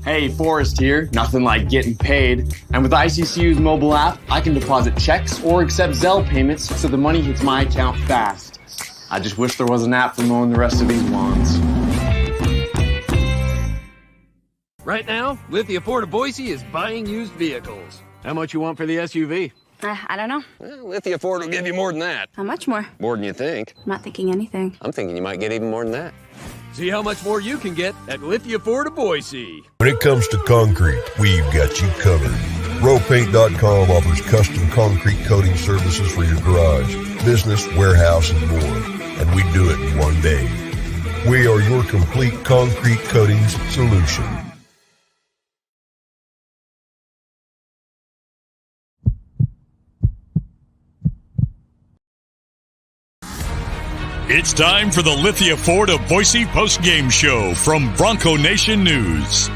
Hey, Forrest here. Nothing like getting paid. And with ICCU's mobile app, I can deposit checks or accept Zelle payments so the money hits my account fast. I just wish there was an app for mowing the rest of these lawns. Right now, Lithia Ford of Boise is buying used vehicles. How much you want for the SUV? I don't know. Well, Lithia Ford will give you more than that. How much more? More than you think. I'm not thinking anything. I'm thinking you might get even more than that. See how much more you can get at Lithia Ford of Boise. When it comes to concrete, we've got you covered. RowPaint.com offers custom concrete coating services for your garage, business, warehouse, and more. And we do it in one day. We are your complete concrete coatings solution. It's time for the Lithia Ford of Boise post-game show from Bronco Nation News.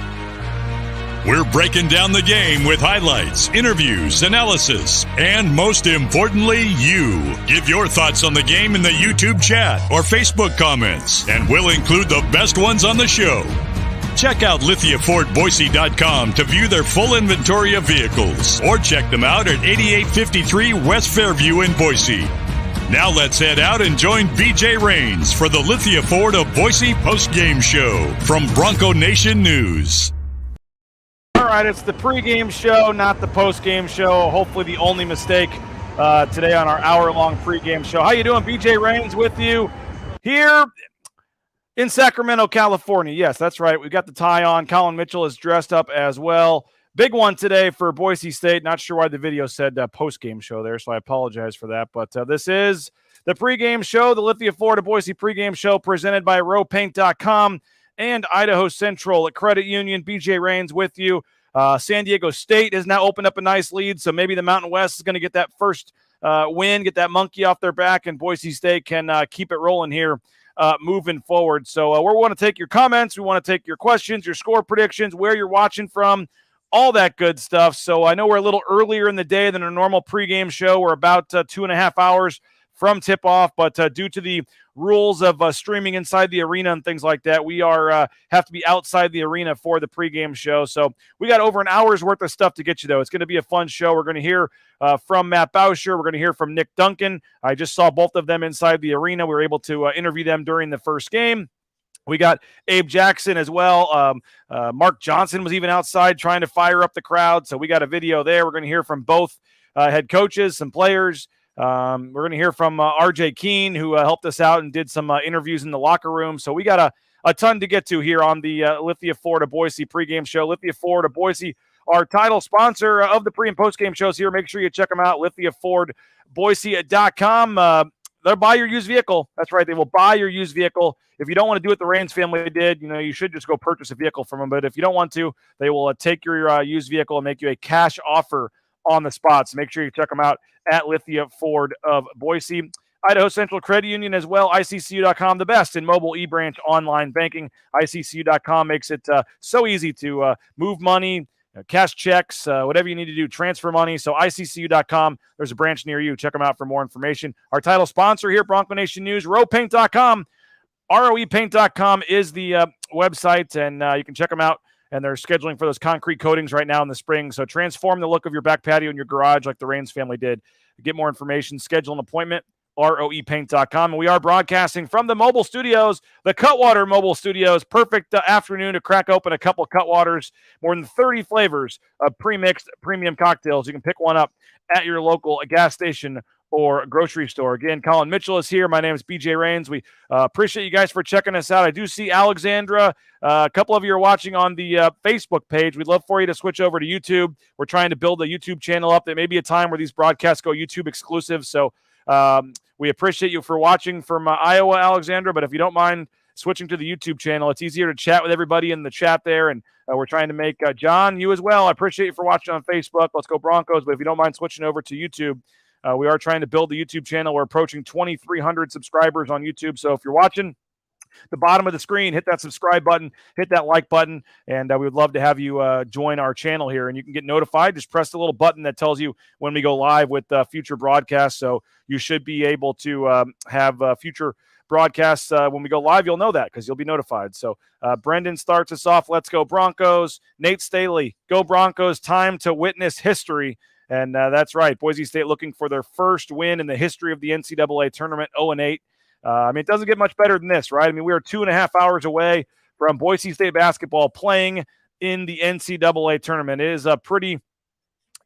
We're breaking down the game with highlights, interviews, analysis, and most importantly, you. Give your thoughts on the game in the YouTube chat or Facebook comments, and we'll include the best ones on the show. Check out LithiaFordBoise.com to view their full inventory of vehicles, or check them out at 8853 West Fairview in Boise. Now let's head out and join BJ Rains for the Lithia Ford of Boise post-game show from Bronco Nation News. All right, it's the pregame show, not the postgame show. Hopefully the only mistake today on our hour-long pregame show. How you doing? BJ Rains with you here in Sacramento, California. Yes, that's right. We've got the tie on. Colin Mitchell is dressed up as well. Big one today for Boise State. Not sure why the video said post-game show there, so I apologize for that. But this is the pregame show, the Lithia Ford of Boise pregame show presented by RowPaint.com and Idaho Central Credit Union. BJ Rains with you. San Diego State has now opened up a nice lead, so maybe the Mountain West is going to get that first win, get that monkey off their back, and Boise State can keep it rolling here moving forward. So we want to take your comments. We want to take your questions, your score predictions, where you're watching from, all that good stuff. So I know we're a little earlier in the day than a normal pregame show. We're about 2.5 hours from tip-off, but due to the rules of streaming inside the arena and things like that, we are have to be outside the arena for the pregame show. So we got over an hour's worth of stuff to get you, though. It's going to be a fun show. We're going to hear from Matt Bauscher. We're going to hear from Nick Duncan. I just saw both of them inside the arena. We were able to interview them during the first game. We got Abe Jackson as well. Mark Johnson was even outside trying to fire up the crowd. So we got a video there. We're going to hear from both head coaches, some players. We're going to hear from RJ Keane, who helped us out and did some interviews in the locker room. So we got a ton to get to here on the Lithia Ford of Boise pregame show. Lithia Ford of Boise, our title sponsor of the pre- and postgame shows here. Make sure you check them out, LithiaFordBoise.com. They'll buy your used vehicle. That's right. They will buy your used vehicle. If you don't want to do what the Rains family did, you should just go purchase a vehicle from them. But if you don't want to, they will take your used vehicle and make you a cash offer on the spot. So make sure you check them out at Lithia Ford of Boise. Idaho Central Credit Union as well, ICCU.com, the best in mobile e-branch online banking. ICCU.com makes it so easy to move money, cash checks, whatever you need to do, transfer money. So ICCU.com, there's a branch near you. Check them out for more information. Our title sponsor here, Bronco Nation News, RowPaint.com. ROEPaint.com is the website, and you can check them out. And they're scheduling for those concrete coatings right now in the spring. So transform the look of your back patio in your garage like the Rains family did. To get more information, schedule an appointment, ROEPaint.com. And we are broadcasting from the mobile studios, the Cutwater mobile studios. Perfect afternoon to crack open a couple of Cutwaters. More than 30 flavors of pre-mixed premium cocktails. You can pick one up at your local gas station or grocery store. Again, Colin Mitchell is here. My name is BJ Rains. We appreciate you guys for checking us out. I do see Alexandra. A couple of you are watching on the Facebook page. We'd love for you to switch over to YouTube. We're trying to build a YouTube channel up. There may be a time where these broadcasts go YouTube exclusive. So we appreciate you for watching from Iowa, Alexandra. But if you don't mind switching to the YouTube channel, it's easier to chat with everybody in the chat there. And we're trying to make John, you as well. I appreciate you for watching on Facebook. Let's go Broncos. But if you don't mind switching over to YouTube, we are trying to build the YouTube channel. We're approaching 2,300 subscribers on YouTube. So if you're watching the bottom of the screen, hit that subscribe button, hit that like button, and we would love to have you join our channel here. And you can get notified. Just press the little button that tells you when we go live with future broadcasts. So you should be able to have future broadcasts when we go live. You'll know that because you'll be notified. So Brendan starts us off. Let's go Broncos. Nate Staley, go Broncos. Time to witness history. And that's right. Boise State looking for their first win in the history of the NCAA tournament, 0-8. I mean, it doesn't get much better than this, right? I mean, we are 2.5 hours away from Boise State basketball playing in the NCAA tournament. It is pretty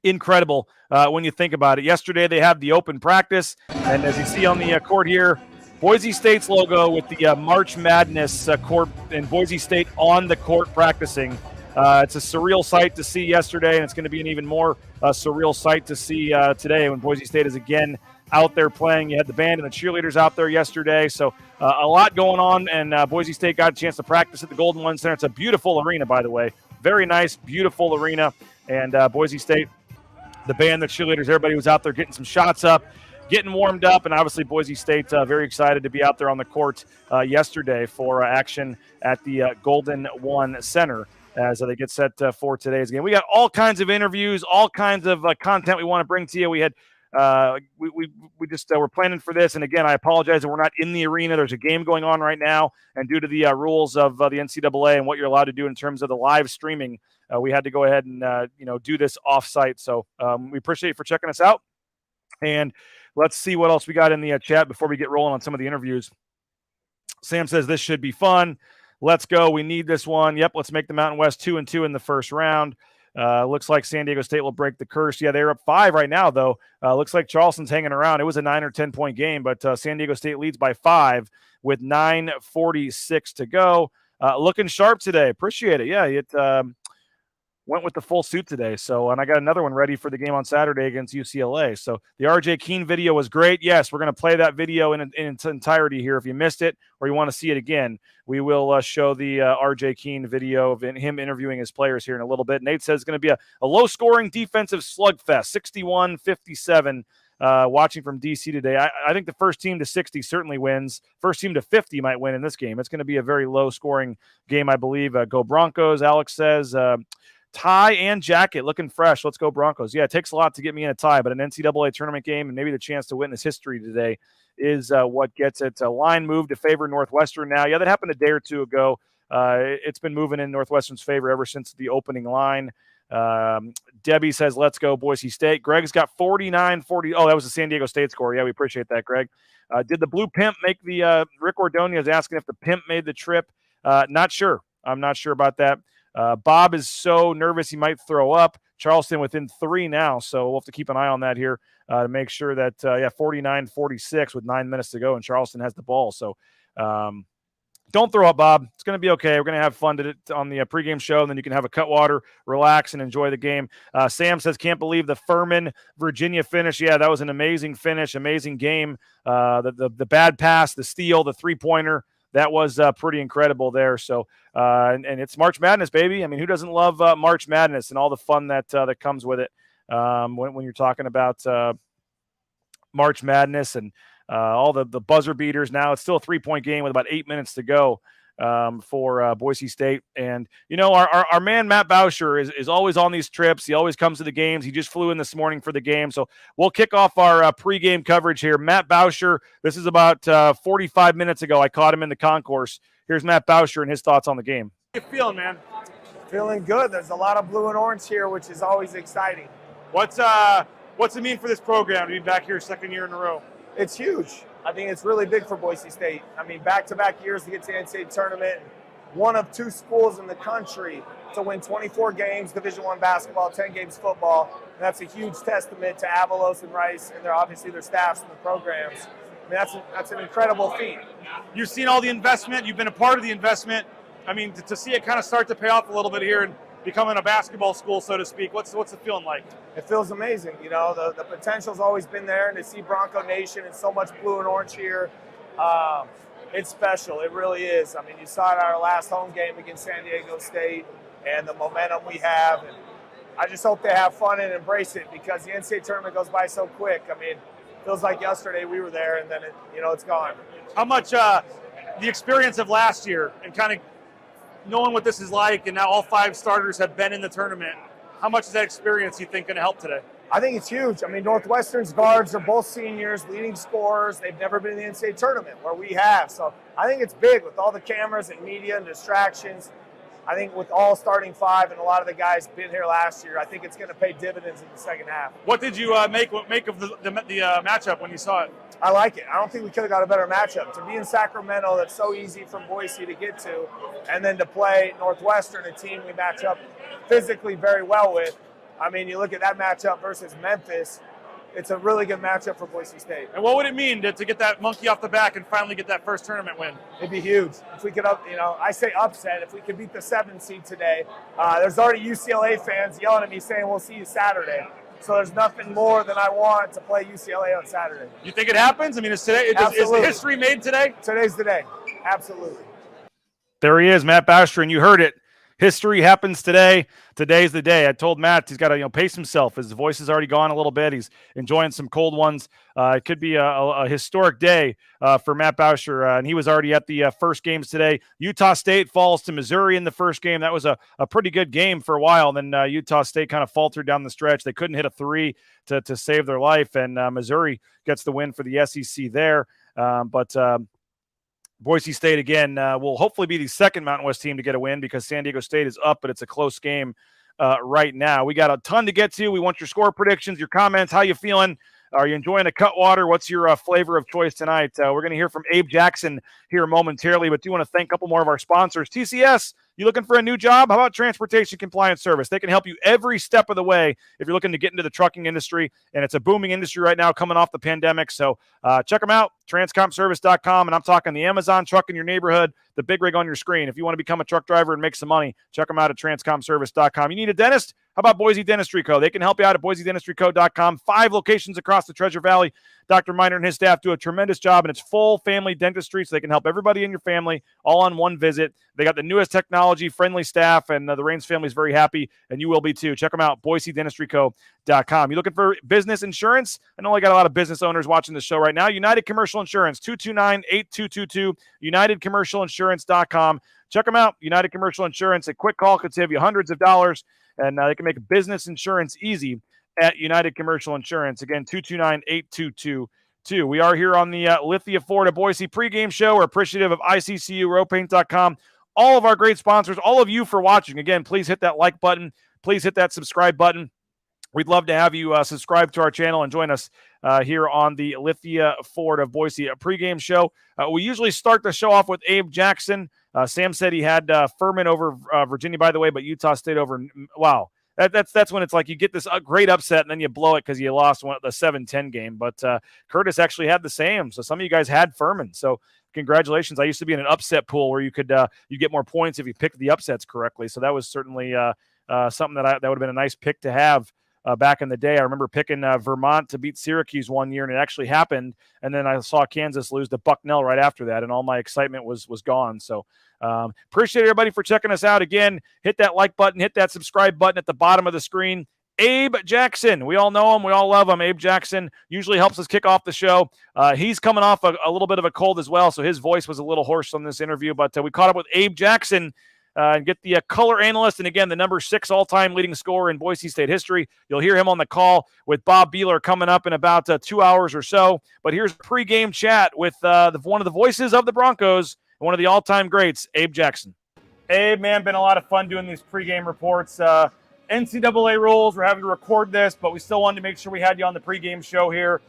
incredible when you think about it. Yesterday, they had the open practice. And as you see on the court here, Boise State's logo with the March Madness court and Boise State on the court practicing. It's a surreal sight to see yesterday, and it's going to be an even more surreal sight to see today when Boise State is again out there playing. You had the band and the cheerleaders out there yesterday, so a lot going on, and Boise State got a chance to practice at the Golden One Center. It's a beautiful arena, by the way. Very nice, beautiful arena, and Boise State, the band, the cheerleaders, everybody was out there getting some shots up, getting warmed up, and obviously Boise State very excited to be out there on the court yesterday for action at the Golden One Center as they get set for today's game. We got all kinds of interviews, all kinds of content we want to bring to you. We had we just we're planning for this, and again, I apologize that we're not in the arena. There's a game going on right now, and due to the rules of the NCAA and what you're allowed to do in terms of the live streaming, we had to go ahead and do this off-site. So we appreciate you for checking us out, and let's see what else we got in the chat before we get rolling on some of the interviews. Sam says this should be fun. Let's go. We need this one. Yep, let's make the Mountain West 2-2 in the first round. Looks like San Diego State will break the curse. Yeah, they're up 5 right now, though. Looks like Charleston's hanging around. It was a 9 or 10-point game, but San Diego State leads by 5 with 9:46 to go. Looking sharp today. Appreciate it. Yeah, it went with the full suit today. So, and I got another one ready for the game on Saturday against UCLA. So the RJ Keane video was great. Yes, we're going to play that video in its entirety here. If you missed it or you want to see it again, we will show the RJ Keane video of him interviewing his players here in a little bit. Nate says it's going to be a low-scoring defensive slugfest, 61-57. Watching from DC today, I think the first team to 60 certainly wins. First team to 50 might win in this game. It's going to be a very low-scoring game, I believe. Go Broncos, Alex says. Tie and jacket, looking fresh. Let's go Broncos. Yeah, it takes a lot to get me in a tie, but an NCAA tournament game and maybe the chance to witness history today is what gets it. Line move to favor Northwestern now. Yeah, that happened a day or two ago. It's been moving in Northwestern's favor ever since the opening line. Debbie says, let's go Boise State. Greg's got 49-40. Oh, that was the San Diego State score. Yeah, we appreciate that, Greg. Did the Blue Pimp make the Rick Ordonia is asking if the Pimp made the trip. Not sure. I'm not sure about that. Bob is so nervous he might throw up. Charleston within 3 now, so we'll have to keep an eye on that here to make sure that, 49-46 with 9 minutes to go, and Charleston has the ball. So don't throw up, Bob. It's going to be okay. We're going to have fun on the pregame show, and then you can have a Cutwater, relax, and enjoy the game. Sam says, can't believe the Furman, Virginia finish. Yeah, that was an amazing finish, amazing game. The bad pass, the steal, the three-pointer, that was pretty incredible there. So, and it's March Madness, baby. I mean, who doesn't love March Madness and all the fun that comes with it when you're talking about March Madness and all the buzzer beaters. Now it's still a 3-point game with about 8 minutes to go for Boise State. And, our man Matt Bauscher is always on these trips. He always comes to the games. He just flew in this morning for the game. So we'll kick off our pregame coverage here. Matt Bauscher, this is about 45 minutes ago. I caught him in the concourse. Here's Matt Bauscher and his thoughts on the game. How you feeling, man? Feeling good. There's a lot of blue and orange here, which is always exciting. What's it mean for this program to be back here second year in a row? It's huge. I think it's really big for Boise State. I mean, back-to-back years to get to the NCAA Tournament. One of 2 schools in the country to win 24 games, Division I basketball, 10 games football. And that's a huge testament to Avalos and Rice and obviously their staffs and the programs. I mean, that's an incredible feat. You've seen all the investment. You've been a part of the investment. I mean, to see it kind of start to pay off a little bit here and becoming a basketball school, so to speak, what's it feeling like? It feels amazing. The potential's always been there, and to see Bronco Nation and so much blue and orange here, it's special. It really is. I mean, you saw it at our last home game against San Diego State and the momentum we have. And I just hope they have fun and embrace it because the NCAA tournament goes by so quick. I mean, it feels like yesterday we were there and then it's gone. How much the experience of last year and kind of knowing what this is like, and now all 5 starters have been in the tournament, how much is that experience you think going to help today? I think it's huge. I mean, Northwestern's guards are both seniors, leading scorers. They've never been in the NCAA tournament where we have. So I think it's big with all the cameras and media and distractions. I think with all starting 5 and a lot of the guys been here last year, I think it's going to pay dividends in the second half. What did you make of the matchup when you saw it? I like it. I don't think we could have got a better matchup. To be in Sacramento, that's so easy from Boise to get to, and then to play Northwestern, a team we match up physically very well with. I mean, you look at that matchup versus Memphis, it's a really good matchup for Boise State. And what would it mean to get that monkey off the back and finally get that first tournament win? It'd be huge. If we could, I say upset, if we could beat the 7 seed today. There's already UCLA fans yelling at me saying, we'll see you Saturday. So there's nothing more than I want to play UCLA on Saturday. You think it happens? I mean, is history made today? Today's the day. Absolutely. There he is, Matt Bauscher, and you heard it. History happens today. Today's the day. I told Matt he's got to pace himself. His voice has already gone a little bit. He's enjoying some cold ones. It could be a historic day for Matt Bauscher, and he was already at the first games today. Utah State falls to Missouri in the first game. That was a pretty good game for a while. Then Utah State kind of faltered down the stretch. They couldn't hit a 3 to save their life, and Missouri gets the win for the SEC there. But Boise State, again, will hopefully be the second Mountain West team to get a win because San Diego State is up, but it's a close game right now. We got a ton to get to. We want your score predictions, your comments. How you feeling? Are you enjoying a Cutwater? What's your flavor of choice tonight? We're going to hear from Abe Jackson here momentarily, but do want to thank a couple more of our sponsors. TCS, you looking for a new job? How about Transportation Compliance Service? They can help you every step of the way if you're looking to get into the trucking industry, and it's a booming industry right now coming off the pandemic. So check them out, transcompservice.com, and I'm talking the Amazon truck in your neighborhood, the big rig on your screen. If you want to become a truck driver and make some money, check them out at transcompservice.com. You need a dentist? How about Boise Dentistry Co.? They can help you out at boisedentistryco.com. 5 locations across the Treasure Valley. Dr. Miner and his staff do a tremendous job, and it's full family dentistry, so they can help everybody in your family all on one visit. They got the newest technology, friendly staff, and the Raines family is very happy, and you will be too. Check them out, boisedentistryco.com. You looking for business insurance? I know I got a lot of business owners watching the show right now. United Commercial Insurance, 229-8222, unitedcommercialinsurance.com. Check them out, United Commercial Insurance. A quick call could save you hundreds of dollars, and they can make business insurance easy at United Commercial Insurance. Again, 229-8222. We are here on the Lithia Florida Boise pregame show. We're appreciative of ICCU, rowpaint.com, all of our great sponsors, all of you for watching. Again, please hit that like button. Please hit that subscribe button. We'd love to have you subscribe to our channel and join us here on the Lithia Ford of Boise pregame show. We usually start the show off with Abe Jackson. Sam said he had Furman over Virginia, by the way, but Utah State over. Wow. That's when it's like you get this great upset and then you blow it because you lost the 7-10 game. But Curtis actually had the same. So some of you guys had Furman. So congratulations. I used to be in an upset pool where you could you get more points if you picked the upsets correctly. So that was certainly something that would have been a nice pick to have. Back in the day, I remember picking Vermont to beat Syracuse one year, and it actually happened. And then I saw Kansas lose to Bucknell right after that, and all my excitement was gone. So appreciate everybody for checking us out. Again, hit that like button, hit that subscribe button at the bottom of the screen. Abe Jackson, we all know him, we all love him. Abe Jackson usually helps us kick off the show. He's coming off a little bit of a cold as well, so his voice was a little hoarse on this interview. But we caught up with Abe Jackson. And get the color analyst, and again, the number 6 all-time leading scorer in Boise State history. You'll hear him on the call with Bob Beeler coming up in about 2 hours or so. But here's a pregame chat with one of the voices of the Broncos, one of the all-time greats, Abe Jackson. Abe, man, been a lot of fun doing these pregame reports. NCAA rules, we're having to record this, but we still wanted to make sure we had you on the pregame show here.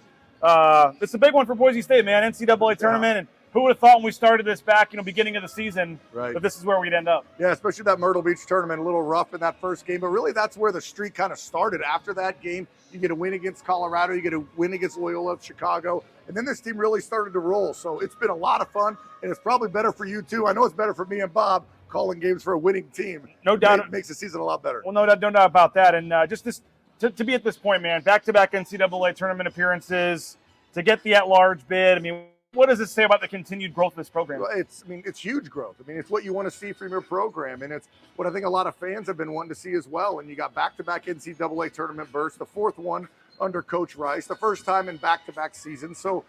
It's a big one for Boise State, man, NCAA tournament, and who would have thought when we started this back, beginning of the season, that this is where we'd end up? Yeah, especially that Myrtle Beach tournament, a little rough in that first game. But really, that's where the streak kind of started. After that game, you get a win against Colorado, you get a win against Loyola of Chicago, and then this team really started to roll. So it's been a lot of fun, and it's probably better for you, too. I know it's better for me and Bob calling games for a winning team. No doubt. It makes the season a lot better. Well, no doubt about that. And just this to be at this point, man, back-to-back NCAA tournament appearances, to get the at-large bid, what does it say about the continued growth of this program? Well, it's huge growth. It's what you want to see from your program, and it's what I think a lot of fans have been wanting to see as well. And you got back-to-back NCAA tournament berths, the 4th one under Coach Rice, the first time in back-to-back seasons. So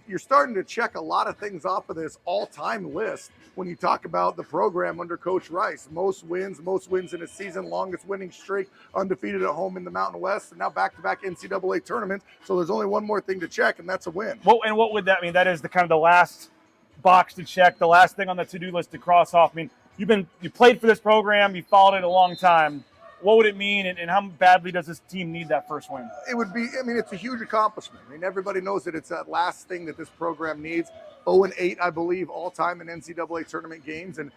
you're starting to check a lot of things off of this all-time list when you talk about the program under Coach Rice. Most wins in a season, longest winning streak, undefeated at home in the Mountain West, and now back-to-back NCAA tournaments. So there's only one more thing to check, and that's a win. What would that mean? That is the kind of the last box to check, the last thing on the to-do list to cross off. I mean, you played for this program, you followed it a long time. What would it mean, and how badly does this team need that first win? It would be, it's a huge accomplishment. I mean, everybody knows that it's that last thing that this program needs. 0-8, I believe, all-time in NCAA tournament games. And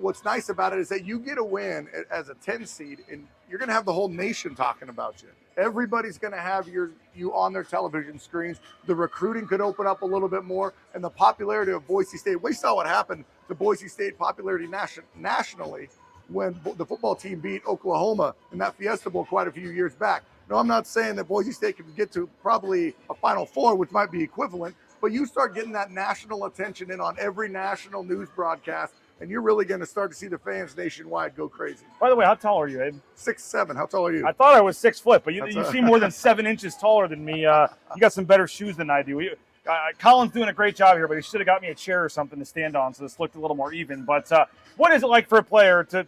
what's nice about it is that you get a win as a 10 seed, and you're going to have the whole nation talking about you. Everybody's going to have you on their television screens. The recruiting could open up a little bit more, and the popularity of Boise State. We saw what happened to Boise State popularity nationally when the football team beat Oklahoma in that Fiesta Bowl quite a few years back. No, I'm not saying that Boise State can get to probably a Final Four, which might be equivalent, but you start getting that national attention in on every national news broadcast, and you're really going to start to see the fans nationwide go crazy. By the way, how tall are you, Abe? 6'7". How tall are you? I thought I was 6 foot, but you seem more than 7 inches taller than me. You got some better shoes than I do. Colin's doing a great job here, but he should have got me a chair or something to stand on so this looked a little more even. But what is it like for a player to,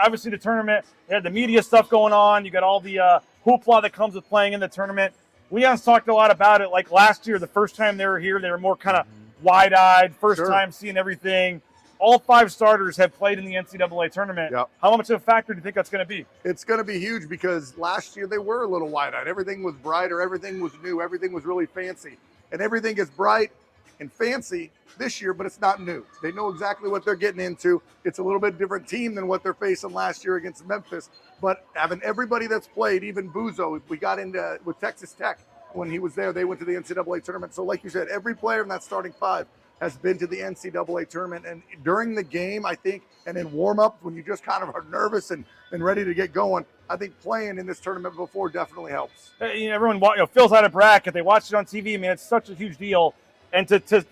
obviously the tournament, you had the media stuff going on, you got all the hoopla that comes with playing in the tournament. Leon's talked a lot about it. Like last year, the first time they were here, they were more kind of wide-eyed, first time seeing everything. All 5 starters have played in the NCAA tournament. Yep. How much of a factor do you think that's going to be? It's going to be huge because last year they were a little wide-eyed. Everything was brighter. Everything was new. Everything was really fancy. And everything is bright and fancy this year, but it's not new. They know exactly what they're getting into. It's a little bit different team than what they're facing last year against Memphis. But having everybody that's played, even Buzo, we got into with Texas Tech when he was there. They went to the NCAA tournament. So like you said, every player in that starting 5 has been to the NCAA tournament. And during the game, I think, and in warm-up, when you just kind of are nervous and ready to get going, I think playing in this tournament before definitely helps. Everyone fills out a bracket. They watch it on TV. I mean, it's such a huge deal. And to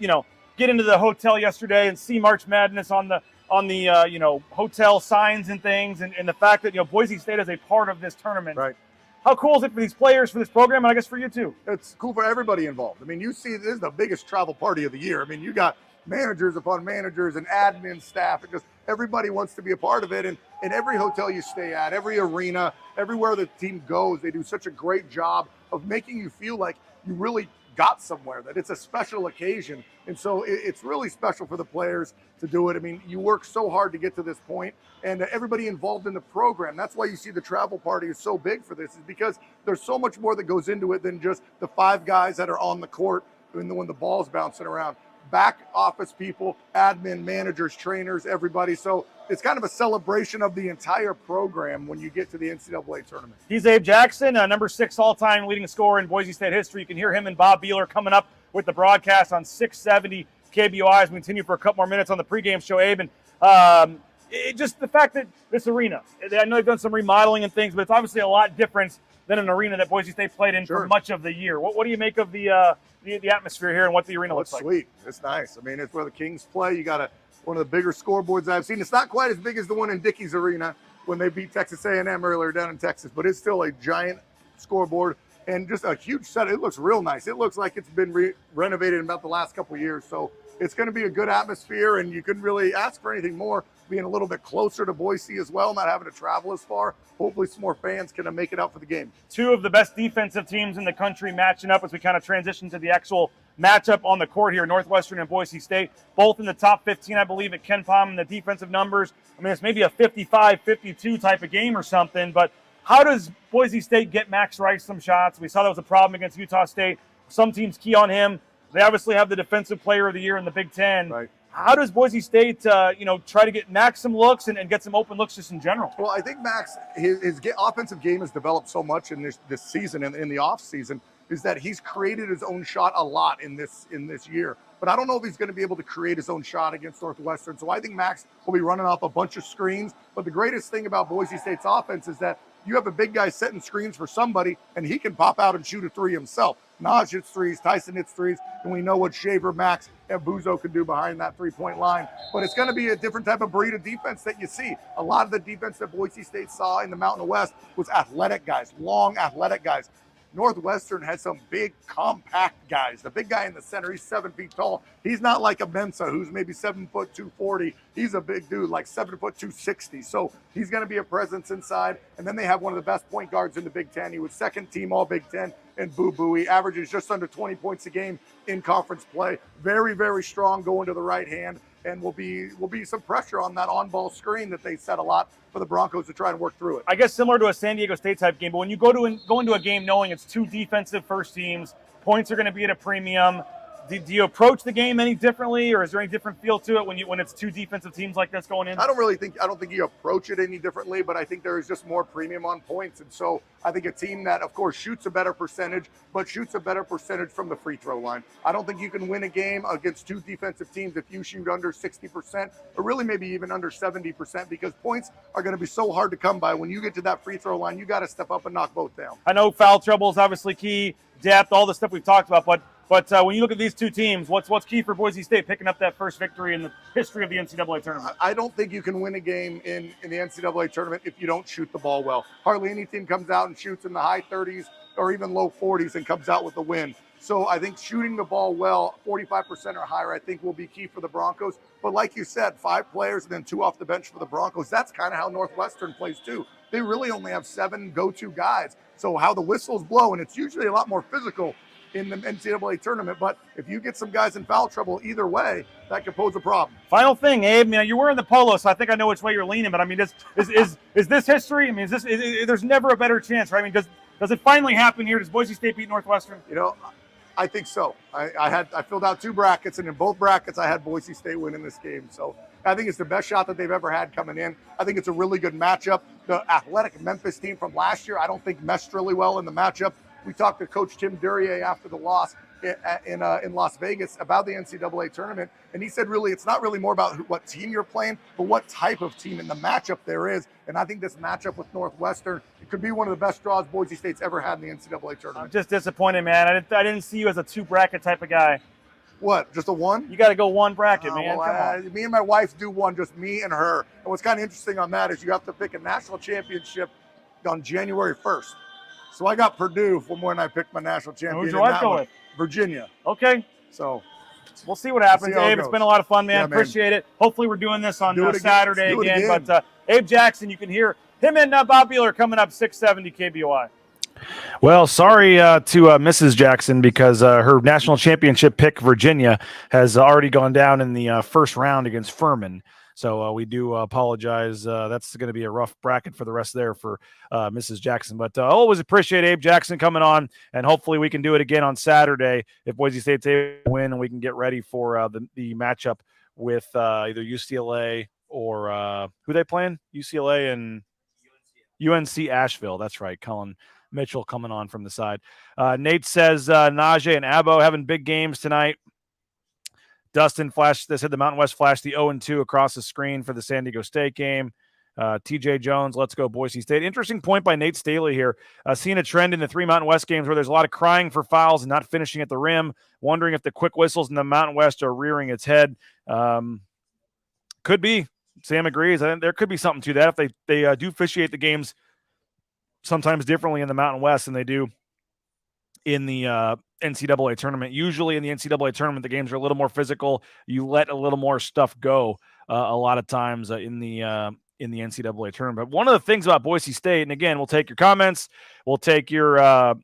get into the hotel yesterday and see March Madness on the hotel signs and things, and the fact that Boise State is a part of this tournament. Right. How cool is it for these players, for this program, and I guess for you too? It's cool for everybody involved. I mean, you see, this is the biggest travel party of the year. I mean, you got managers upon managers and admin staff, and just everybody wants to be a part of it. And in every hotel you stay at, every arena, everywhere the team goes, they do such a great job of making you feel like you really got somewhere, that it's a special occasion. And so it's really special for the players to do it. I mean, you work so hard to get to this point, and everybody involved in the program. That's why you see the travel party is so big for this, is because there's so much more that goes into it than just the 5 guys that are on the court when the ball's bouncing around. Back office people, admin, managers, trainers, everybody. So it's kind of a celebration of the entire program when you get to the NCAA tournament. He's Abe Jackson, number 6 all-time leading scorer in Boise State history. You can hear him and Bob Beeler coming up with the broadcast on 670 KBOI as we continue for a couple more minutes on the pregame show, Abe. And just the fact that this arena, I know they've done some remodeling and things, but it's obviously a lot different than an arena that Boise State played in for much of the year. What do you make of the atmosphere here and what the arena looks like? It's sweet. It's nice. I mean, it's where the Kings play. You got one of the bigger scoreboards I've seen. It's not quite as big as the one in Dickey's Arena when they beat Texas A&M earlier down in Texas, but it's still a giant scoreboard and just a huge set. It looks real nice. It looks like it's been renovated in about the last couple of years. So it's going to be a good atmosphere, and you couldn't really ask for anything more, being a little bit closer to Boise as well, not having to travel as far. Hopefully some more fans can make it out for the game. 2 of the best defensive teams in the country matching up as we kind of transition to the actual matchup on the court here, Northwestern and Boise State, both in the top 15, I believe, at Ken Pom in the defensive numbers. I mean, it's maybe a 55-52 type of game or something, but how does Boise State get Max Rice some shots? We saw that was a problem against Utah State. Some teams key on him. They obviously have the defensive player of the year in the Big Ten. Right. How does Boise State, try to get Max some looks and get some open looks just in general? Well, I think Max, his offensive game has developed so much in this season and in the off season, is that he's created his own shot a lot in this year. But I don't know if he's going to be able to create his own shot against Northwestern. So I think Max will be running off a bunch of screens. But the greatest thing about Boise State's offense is that you have a big guy setting screens for somebody, and he can pop out and shoot a 3 himself. Naj hits threes, Tyson hits threes, and we know what Shaver, Max, and Buzo can do behind that 3-point line. But it's going to be a different type of breed of defense that you see. A lot of the defense that Boise State saw in the Mountain West was athletic guys, long athletic guys. Northwestern has some big, compact guys. The big guy in the center, he's 7 feet tall. He's not like a Mensa, who's maybe 7 foot 240. He's a big dude, like 7 foot 260. So he's going to be a presence inside. And then they have one of the best point guards in the Big Ten. He was second team All Big Ten and Boo Boo. He averages just under 20 points a game in conference play. Very, very strong going to the right hand. And will be some pressure on that on-ball screen that they set a lot for the Broncos to try and work through it. I guess similar to a San Diego State type game, but when you go into a game knowing it's two defensive first teams, points are going to be at a premium. Do you approach the game any differently, or is there any different feel to it when it's two defensive teams like this going in? I don't think you approach it any differently, but I think there is just more premium on points. And so I think a team that, of course, shoots a better percentage, but shoots a better percentage from the free throw line. I don't think you can win a game against two defensive teams if you shoot under 60%, or really maybe even under 70%, because points are going to be so hard to come by. When you get to that free throw line, you got to step up and knock both down. I know foul trouble is obviously key, depth, all the stuff we've talked about, but when you look at these two teams, what's key for Boise State picking up that first victory in the history of the NCAA tournament? I don't think you can win a game in the NCAA tournament if you don't shoot the ball well. Hardly any team comes out and shoots in the high 30s or even low 40s and comes out with a win. So I think shooting the ball well, 45% or higher, I think will be key for the Broncos. But like you said, 5 players and then 2 off the bench for the Broncos. That's kind of how Northwestern plays too. They really only have 7 go-to guys. So how the whistles blow, and it's usually a lot more physical in the NCAA tournament, but if you get some guys in foul trouble either way, that could pose a problem. Final thing, Abe, you're wearing the polo, so I think I know which way you're leaning, but I mean, is this history? I mean, there's never a better chance, right? I mean, does it finally happen here? Does Boise State beat Northwestern? I think so. I filled out 2 brackets, and in both brackets, I had Boise State winning this game. So I think it's the best shot that they've ever had coming in. I think it's a really good matchup. The athletic Memphis team from last year, I don't think meshed really well in the matchup. We talked to Coach Tim Duryea after the loss in Las Vegas about the NCAA tournament, and he said really it's not really more about what team you're playing, but what type of team in the matchup there is. And I think this matchup with Northwestern, it could be one of the best draws Boise State's ever had in the NCAA tournament. I'm just disappointed, man. I didn't see you as a 2 bracket type of guy. What, just a 1? You got to go 1 bracket, man. Well, come on. Me and my wife do 1, just me and her. And what's kind of interesting on that is you have to pick a national championship on January 1st. So I got Purdue from when I picked my national champion. Who'd your wife go with? Virginia. Okay. So we'll see what happens, Abe. It's been a lot of fun, man. Yeah, man. Appreciate it. Hopefully we're doing this on Saturday again. again. But Abe Jackson, you can hear him and Bob Beeler coming up 670 KBOI. Well, sorry to Mrs. Jackson, because her national championship pick, Virginia, has already gone down in the first round against Furman. So we do apologize. That's going to be a rough bracket for the rest there for Mrs. Jackson. But I always appreciate Abe Jackson coming on, and hopefully we can do it again on Saturday if Boise State's able to win, and we can get ready for the matchup with either UCLA or who they playing? UCLA and UNC Asheville. That's right. Colin Mitchell coming on from the side. Nate says Najee and Abo having big games tonight. Dustin flashed, they said the Mountain West flashed the 0-2 across the screen for the San Diego State game. TJ Jones, let's go Boise State. Interesting point by Nate Staley here. Seeing a trend in the 3 Mountain West games where there's a lot of crying for fouls and not finishing at the rim, wondering if the quick whistles in the Mountain West are rearing its head. Could be. Sam agrees. I think there could be something to that if they do officiate the games sometimes differently in the Mountain West than they do in the NCAA tournament. Usually in the NCAA tournament, the games are a little more physical. You let a little more stuff go a lot of times in the NCAA tournament. But one of the things about Boise State, and again, we'll take your comments, we'll take your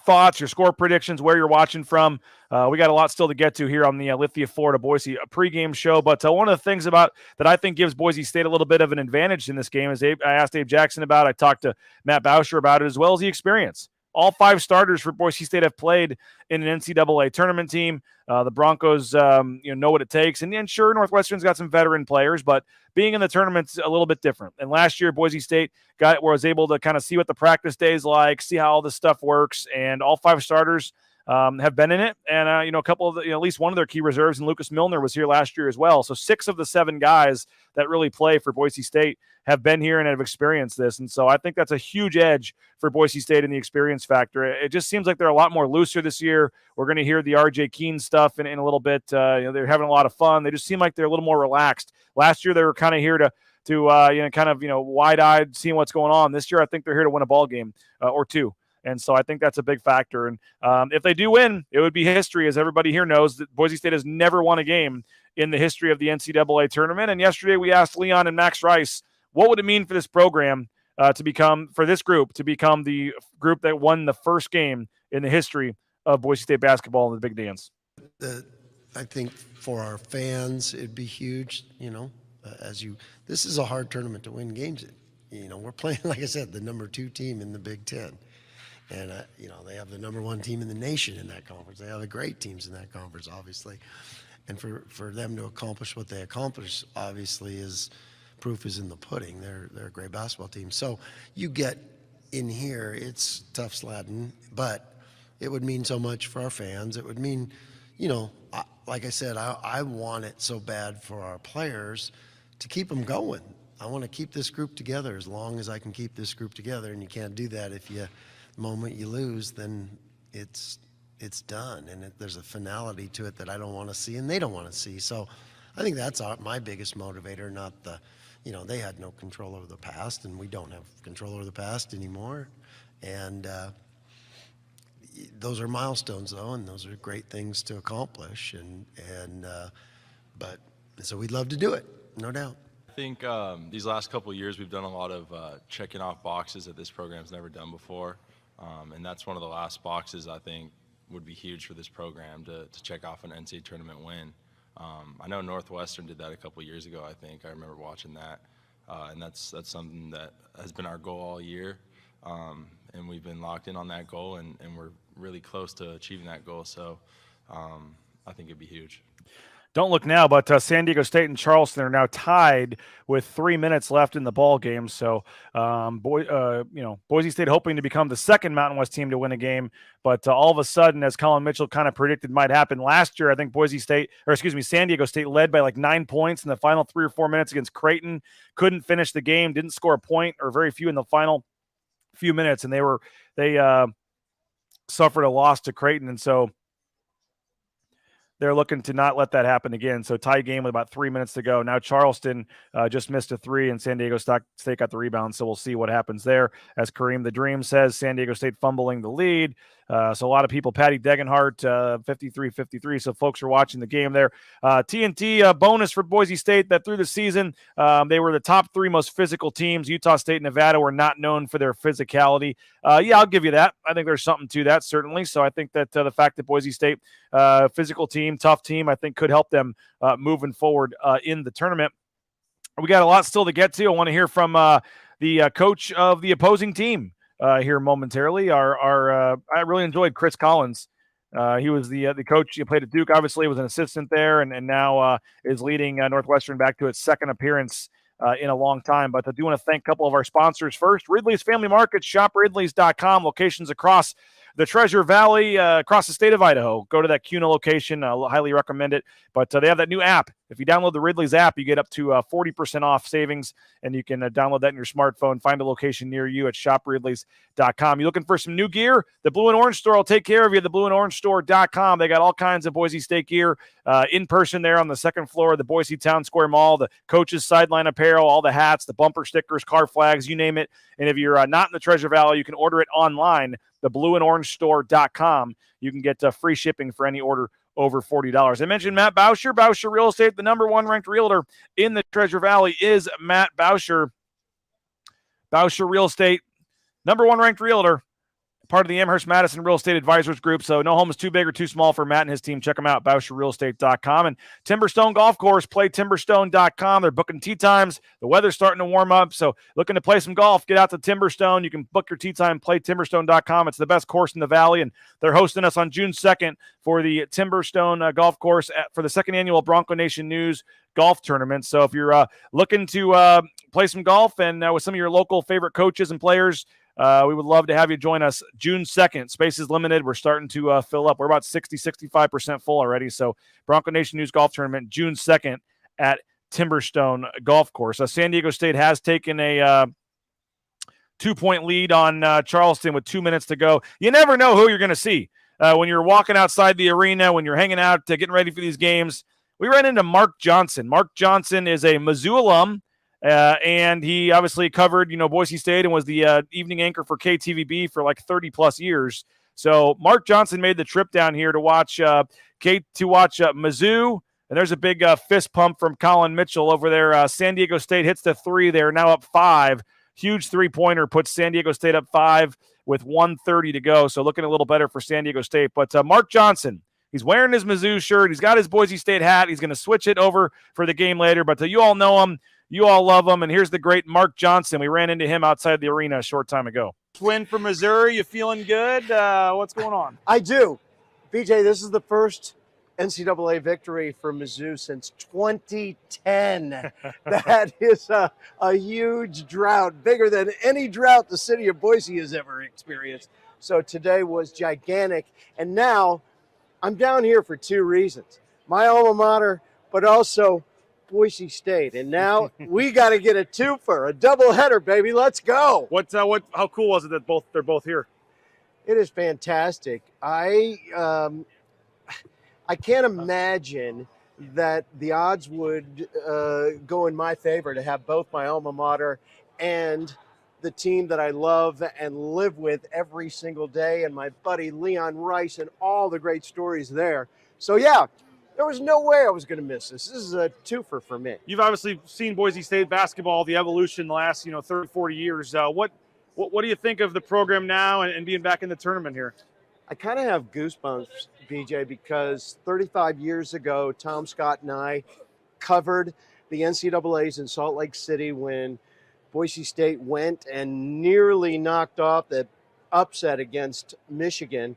thoughts, your score predictions, where you're watching from. We got a lot still to get to here on the Lithia, Florida, Boise pregame show. But one of the things about that I think gives Boise State a little bit of an advantage in this game is I asked Abe Jackson about it. I talked to Matt Bauscher about it, as well as the experience. All 5 starters for Boise State have played in an NCAA tournament team. The Broncos, know what it takes. And sure, Northwestern's got some veteran players, but being in the tournament's a little bit different. And last year, Boise State was able to kind of see what the practice day's like, see how all this stuff works. And all 5 starters have been in it. And, a couple of at least one of their key reserves, and Lucas Milner was here last year as well. So 6 of the 7 guys that really play for Boise State have been here and have experienced this. And so I think that's a huge edge for Boise State in the experience factor. It just seems like they're a lot more looser this year. We're going to hear the RJ Keane stuff in a little bit. They're having a lot of fun. They just seem like they're a little more relaxed. Last year, they were kind of here to wide-eyed seeing what's going on. This year, I think they're here to win a ball game or 2. And so I think that's a big factor. And if they do win, it would be history, as everybody here knows that Boise State has never won a game in the history of the NCAA tournament. And yesterday we asked Leon and Max Rice, what would it mean for this program for this group to become the group that won the first game in the history of Boise State basketball in the Big Dance? I think for our fans, it'd be huge. This is a hard tournament to win games in. We're playing, like I said, the number 2 team in the Big Ten. And, they have the number 1 team in the nation in that conference. They have the great teams in that conference, obviously. And for them to accomplish what they accomplished, obviously, proof is in the pudding. They're a great basketball team. So you get in here, it's tough sledding, but it would mean so much for our fans. It would mean, like I said, I want it so bad for our players to keep them going. I want to keep this group together as long as I can keep this group together, and you can't do that if the moment you lose, then it's done, and there's a finality to it that I don't want to see and they don't want to see. So I think that's my biggest motivator, not they had no control over the past, and we don't have control over the past anymore. And those are milestones, though, and those are great things to accomplish. But so we'd love to do it, no doubt. I think these last couple of years we've done a lot of checking off boxes that this program's never done before, and that's one of the last boxes I think would be huge for this program to check off an NCAA tournament win. I know Northwestern did that a couple of years ago. I remember watching that, and that's something that has been our goal all year, and we've been locked in on that goal, and we're really close to achieving that goal. So I think it'd be huge. Don't look now, but San Diego State and Charleston are now tied with 3 minutes left in the ball game. So, Boise State hoping to become the second Mountain West team to win a game, but all of a sudden, as Colin Mitchell kind of predicted might happen last year, I think San Diego State led by like 9 points in the final 3 or 4 minutes against Creighton. Couldn't finish the game, didn't score a point or very few in the final few minutes, and they suffered a loss to Creighton, and so they're looking to not let that happen again. So tie game with about 3 minutes to go. Now Charleston just missed a 3, and San Diego State got the rebound. So we'll see what happens there. As Kareem the Dream says, San Diego State fumbling the lead. So a lot of people, Patty Degenhart, 53-53. So folks are watching the game there. TNT bonus for Boise State that through the season, they were the top 3 most physical teams. Utah State and Nevada were not known for their physicality. Yeah, I'll give you that. I think there's something to that, certainly. So I think that the fact that Boise State, physical team, tough team, I think could help them moving forward in the tournament. We got a lot still to get to. I want to hear from the coach of the opposing team here momentarily. I really enjoyed Chris Collins. He was the coach. He played at Duke, obviously, was an assistant there, and now is leading Northwestern back to its second appearance in a long time. But I do want to thank a couple of our sponsors first. Ridley's Family Market, shopridleys.com, locations across the Treasure Valley, across the state of Idaho. Go to that CUNA location. I'll highly recommend it. But they have that new app. If you download the Ridley's app, you get up to 40% off savings, and you can download that in your smartphone. Find a location near you at shopridleys.com. You looking for some new gear? The Blue and Orange Store will take care of you. The blueandorangestore.com. They got all kinds of Boise State gear in person there on the second floor of the Boise Town Square Mall. The coaches' sideline apparel, all the hats, the bumper stickers, car flags, you name it. And if you're not in the Treasure Valley, you can order it online. The blueandorangestore.com. You can get free shipping for any order over $40. I mentioned Matt Bauscher. Bauscher Real Estate, the number 1 ranked realtor in the Treasure Valley is Matt Bauscher. Bauscher Real Estate, number 1 ranked realtor, part of the Amherst Madison Real Estate Advisors Group. So no home is too big or too small for Matt and his team. Check them out, BauscherRealEstate.com. And Timberstone Golf Course, play Timberstone.com. They're booking tee times. The weather's starting to warm up. So looking to play some golf, get out to Timberstone. You can book your tee time, play Timberstone.com. It's the best course in the valley. And they're hosting us on June 2nd for the Timberstone Golf Course for the 2nd annual Bronco Nation News Golf Tournament. So if you're looking to play some golf and with some of your local favorite coaches and players, we would love to have you join us June 2nd. Space is limited. We're starting to fill up. We're about 60-65% full already. So Bronco Nation News Golf Tournament, June 2nd at Timberstone Golf Course. San Diego State has taken a 2-point lead on Charleston with 2 minutes to go. You never know who you're going to see when you're walking outside the arena, when you're hanging out, getting ready for these games. We ran into Mark Johnson. Mark Johnson is a Mizzou alum. And he obviously covered, Boise State and was the evening anchor for KTVB for like 30-plus years. So Mark Johnson made the trip down here to watch Mizzou. And there's a big fist pump from Colin Mitchell over there. San Diego State hits the 3. They're now up 5. Huge three-pointer puts San Diego State up 5 with 1:30 to go. So looking a little better for San Diego State. But Mark Johnson, he's wearing his Mizzou shirt. He's got his Boise State hat. He's going to switch it over for the game later. But you all know him. You all love him. And here's the great Mark Johnson. We ran into him outside the arena a short time ago. Win for Missouri. You feeling good? What's going on? I do. BJ, this is the first NCAA victory for Mizzou since 2010. That is a huge drought, bigger than any drought the city of Boise has ever experienced. So today was gigantic. And now I'm down here for 2 reasons. My alma mater, but also Boise State. And now we got to get a twofer, a doubleheader, baby. Let's go. How cool was it that they're both here? It is fantastic. I can't imagine that the odds would go in my favor to have both my alma mater and the team that I love and live with every single day, and my buddy Leon Rice and all the great stories there. So, yeah, there was no way I was going to miss this. This is a twofer for me. You've obviously seen Boise State basketball, the evolution the last 30, 40 years. What do you think of the program now and being back in the tournament here? I kind of have goosebumps, BJ, because 35 years ago, Tom Scott and I covered the NCAAs in Salt Lake City when Boise State went and nearly knocked off the upset against Michigan.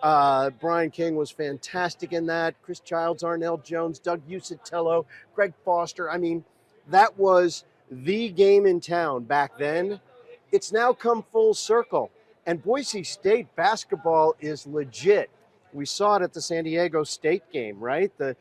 Brian King was fantastic in that. Chris Childs, Arnell Jones, Doug Usatello, Greg Foster. I mean, that was the game in town back then. It's now come full circle. And Boise State basketball is legit. We saw it at the San Diego State game, right? The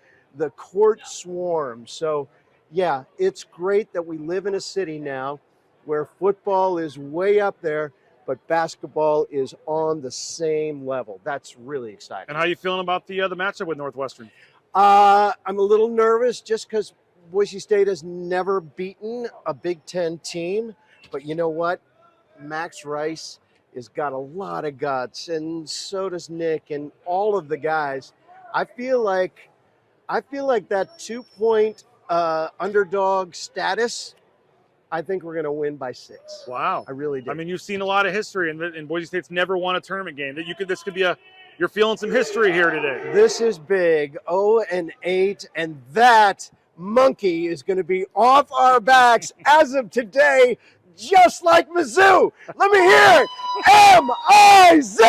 court swarm. So, yeah, it's great that we live in a city now where football is way up there, but basketball is on the same level. That's really exciting. And how you feeling about the matchup with Northwestern? I'm a little nervous just because Boise State has never beaten a Big Ten team. But you know what? Max Rice has got a lot of guts, and so does Nick and all of the guys. I feel like that 2-point underdog status, I think we're going to win by 6. Wow. I really do. I mean, you've seen a lot of history, and Boise State's never won a tournament game. This could be you're feeling some history here today. This is big. 0-8, and that monkey is going to be off our backs as of today, just like Mizzou. Let me hear it. M-I-Z!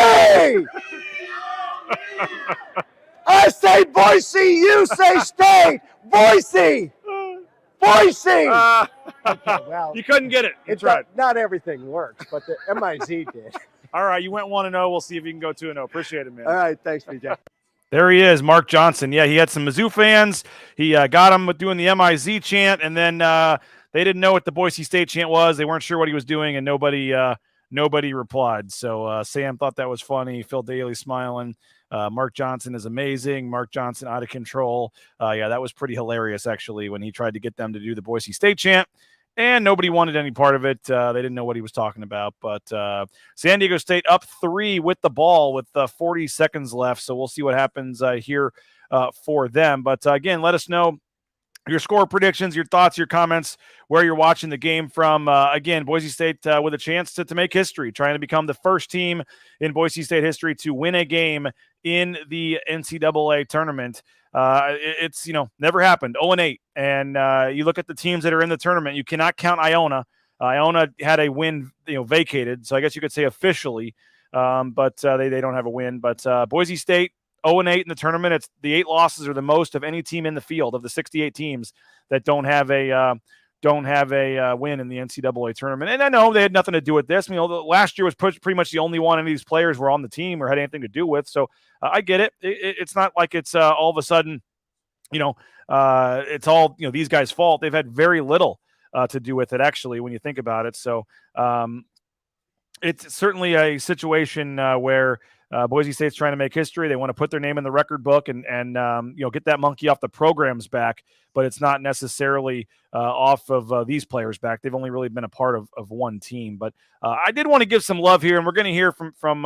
I say Boise, you say State. Boise! Boise! Okay, well, you couldn't get it. That's right. Not everything works, but the M-I-Z did. All right, you went 1-0. We'll see if you can go 2-0. Appreciate it, man. All right, thanks, BJ. There he is, Mark Johnson. Yeah, he had some Mizzou fans. He got him with doing the M-I-Z chant, and then they didn't know what the Boise State chant was. They weren't sure what he was doing, and nobody replied. So Sam thought that was funny. Phil Daly smiling. Mark Johnson is amazing. Mark Johnson out of control. Yeah, that was pretty hilarious, actually, when he tried to get them to do the Boise State chant, and nobody wanted any part of it. They didn't know what he was talking about. But San Diego State up 3 with the ball with 40 seconds left, so we'll see what happens here for them. But again, let us know your score predictions, your thoughts, your comments, where you're watching the game from. Again, Boise State with a chance to make history, trying to become the first team in Boise State history to win a game in the NCAA tournament. It's never happened. 0-8, and you look at the teams that are in the tournament. You cannot count Iona. Iona had a win, vacated, so I guess you could say officially, but they don't have a win. But Boise State 0-8 in the tournament. It's the 8 losses are the most of any team in the field of the 68 teams that don't have a win in the NCAA tournament. And I know they had nothing to do with this. Last year was pretty much the only one any of these players were on the team or had anything to do with. So I get it. It's not like it's all of a sudden, it's all these guys' fault. They've had very little to do with it, actually, when you think about it. So it's certainly a situation where Boise State's trying to make history. They want to put their name in the record book and get that monkey off the program's back, but it's not necessarily off of these players' back. They've only really been a part of one team. But I did want to give some love here, and we're going to hear from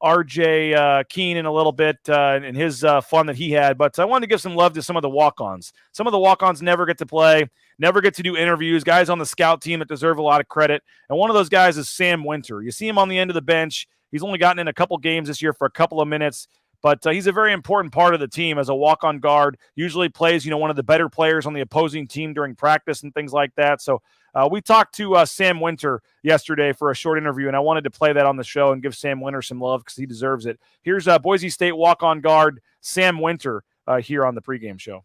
RJ Keane in a little bit and his fun that he had. But I wanted to give some love to some of the walk-ons. Some of the walk-ons never get to play, never get to do interviews, guys on the scout team that deserve a lot of credit. And one of those guys is Sam Winter. You see him on the end of the bench. He's only gotten in a couple games this year for a couple of minutes, but he's a very important part of the team as a walk-on guard. Usually plays, one of the better players on the opposing team during practice and things like that. So we talked to Sam Winter yesterday for a short interview, and I wanted to play that on the show and give Sam Winter some love because he deserves it. Here's Boise State walk-on guard Sam Winter here on the pregame show.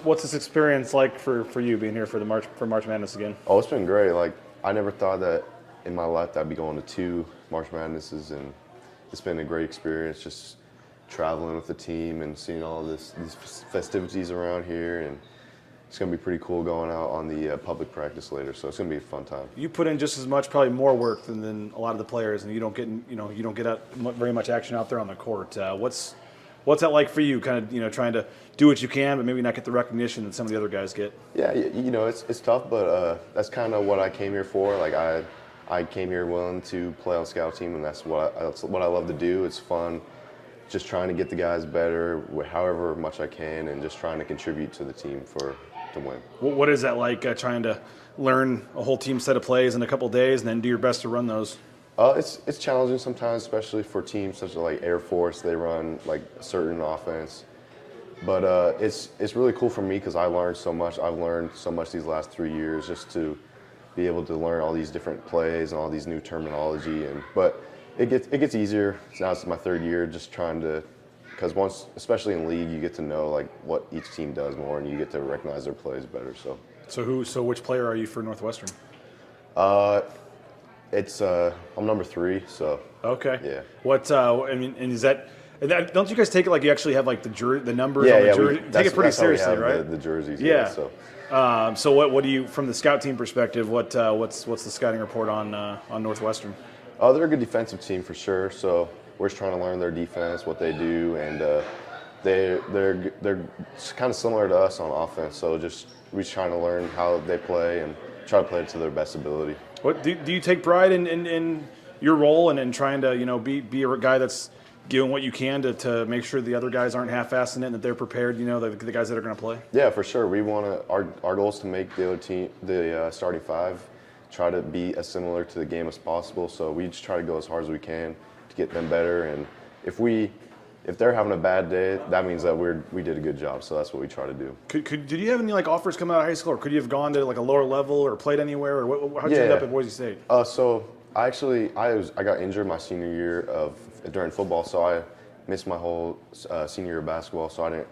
What's this experience like for you being here for March Madness again? Oh, it's been great. Like, I never thought that in my life I'd be going to 2 March Madnesses, and it's been a great experience just traveling with the team and seeing all these festivities around here, and it's going to be pretty cool going out on the public practice later, so it's going to be a fun time. You put in just as much, probably more work than a lot of the players, and you don't get very much action out there on the court. What's that like for you, kind of trying to do what you can but maybe not get the recognition that some of the other guys get? Yeah, it's tough, but that's kind of what I came here for. Like, I came here willing to play on scout team, and that's what I love to do. It's fun, just trying to get the guys better however much I can, and just trying to contribute to the team to win. What is that like, trying to learn a whole team set of plays in a couple days and then do your best to run those? It's challenging sometimes, especially for teams such as like Air Force. They run like a certain offense, but it's really cool for me because I learned so much. I've learned so much these last 3 years just to be able to learn all these different plays and all these new terminology. But it gets easier. Now it's my 3rd year, just trying to, because once, especially in league, you get to know like what each team does more, and you get to recognize their plays better. So which player are you for Northwestern? It's I'm number 3. So okay. Yeah. What and is that? Don't you guys take it like you actually have like the numbers on the jersey? Take it pretty seriously, right? The jerseys. Yeah. So what do you, from the scout team perspective, what's the scouting report on Northwestern? Oh, they're a good defensive team for sure. So we're just trying to learn their defense, what they do, and they're kind of similar to us on offense. So we're just trying to learn how they play and try to play it to their best ability. What do you take pride in your role and in trying to be a guy that's doing what you can to make sure the other guys aren't half-assing it and that they're prepared, the guys that are going to play? Yeah, for sure. We want to. Our goal is to make the other team, the starting 5, try to be as similar to the game as possible. So we just try to go as hard as we can to get them better. And if they're having a bad day, that means that we did a good job. So that's what we try to do. Did you have any like offers coming out of high school, or could you have gone to like a lower level or played anywhere, or how'd you end up at Boise State? So I got injured my senior year during football, so I missed my whole senior year of basketball. So I didn't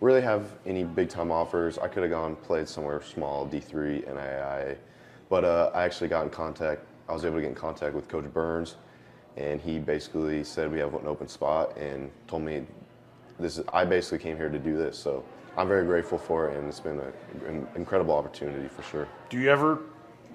really have any big time offers. I could have played somewhere small, D3, NAIA, but I actually got in contact. I was able to get in contact with Coach Burns, and he basically said we have an open spot and told me I basically came here to do this. So I'm very grateful for it, and it's been an incredible opportunity for sure. Do you ever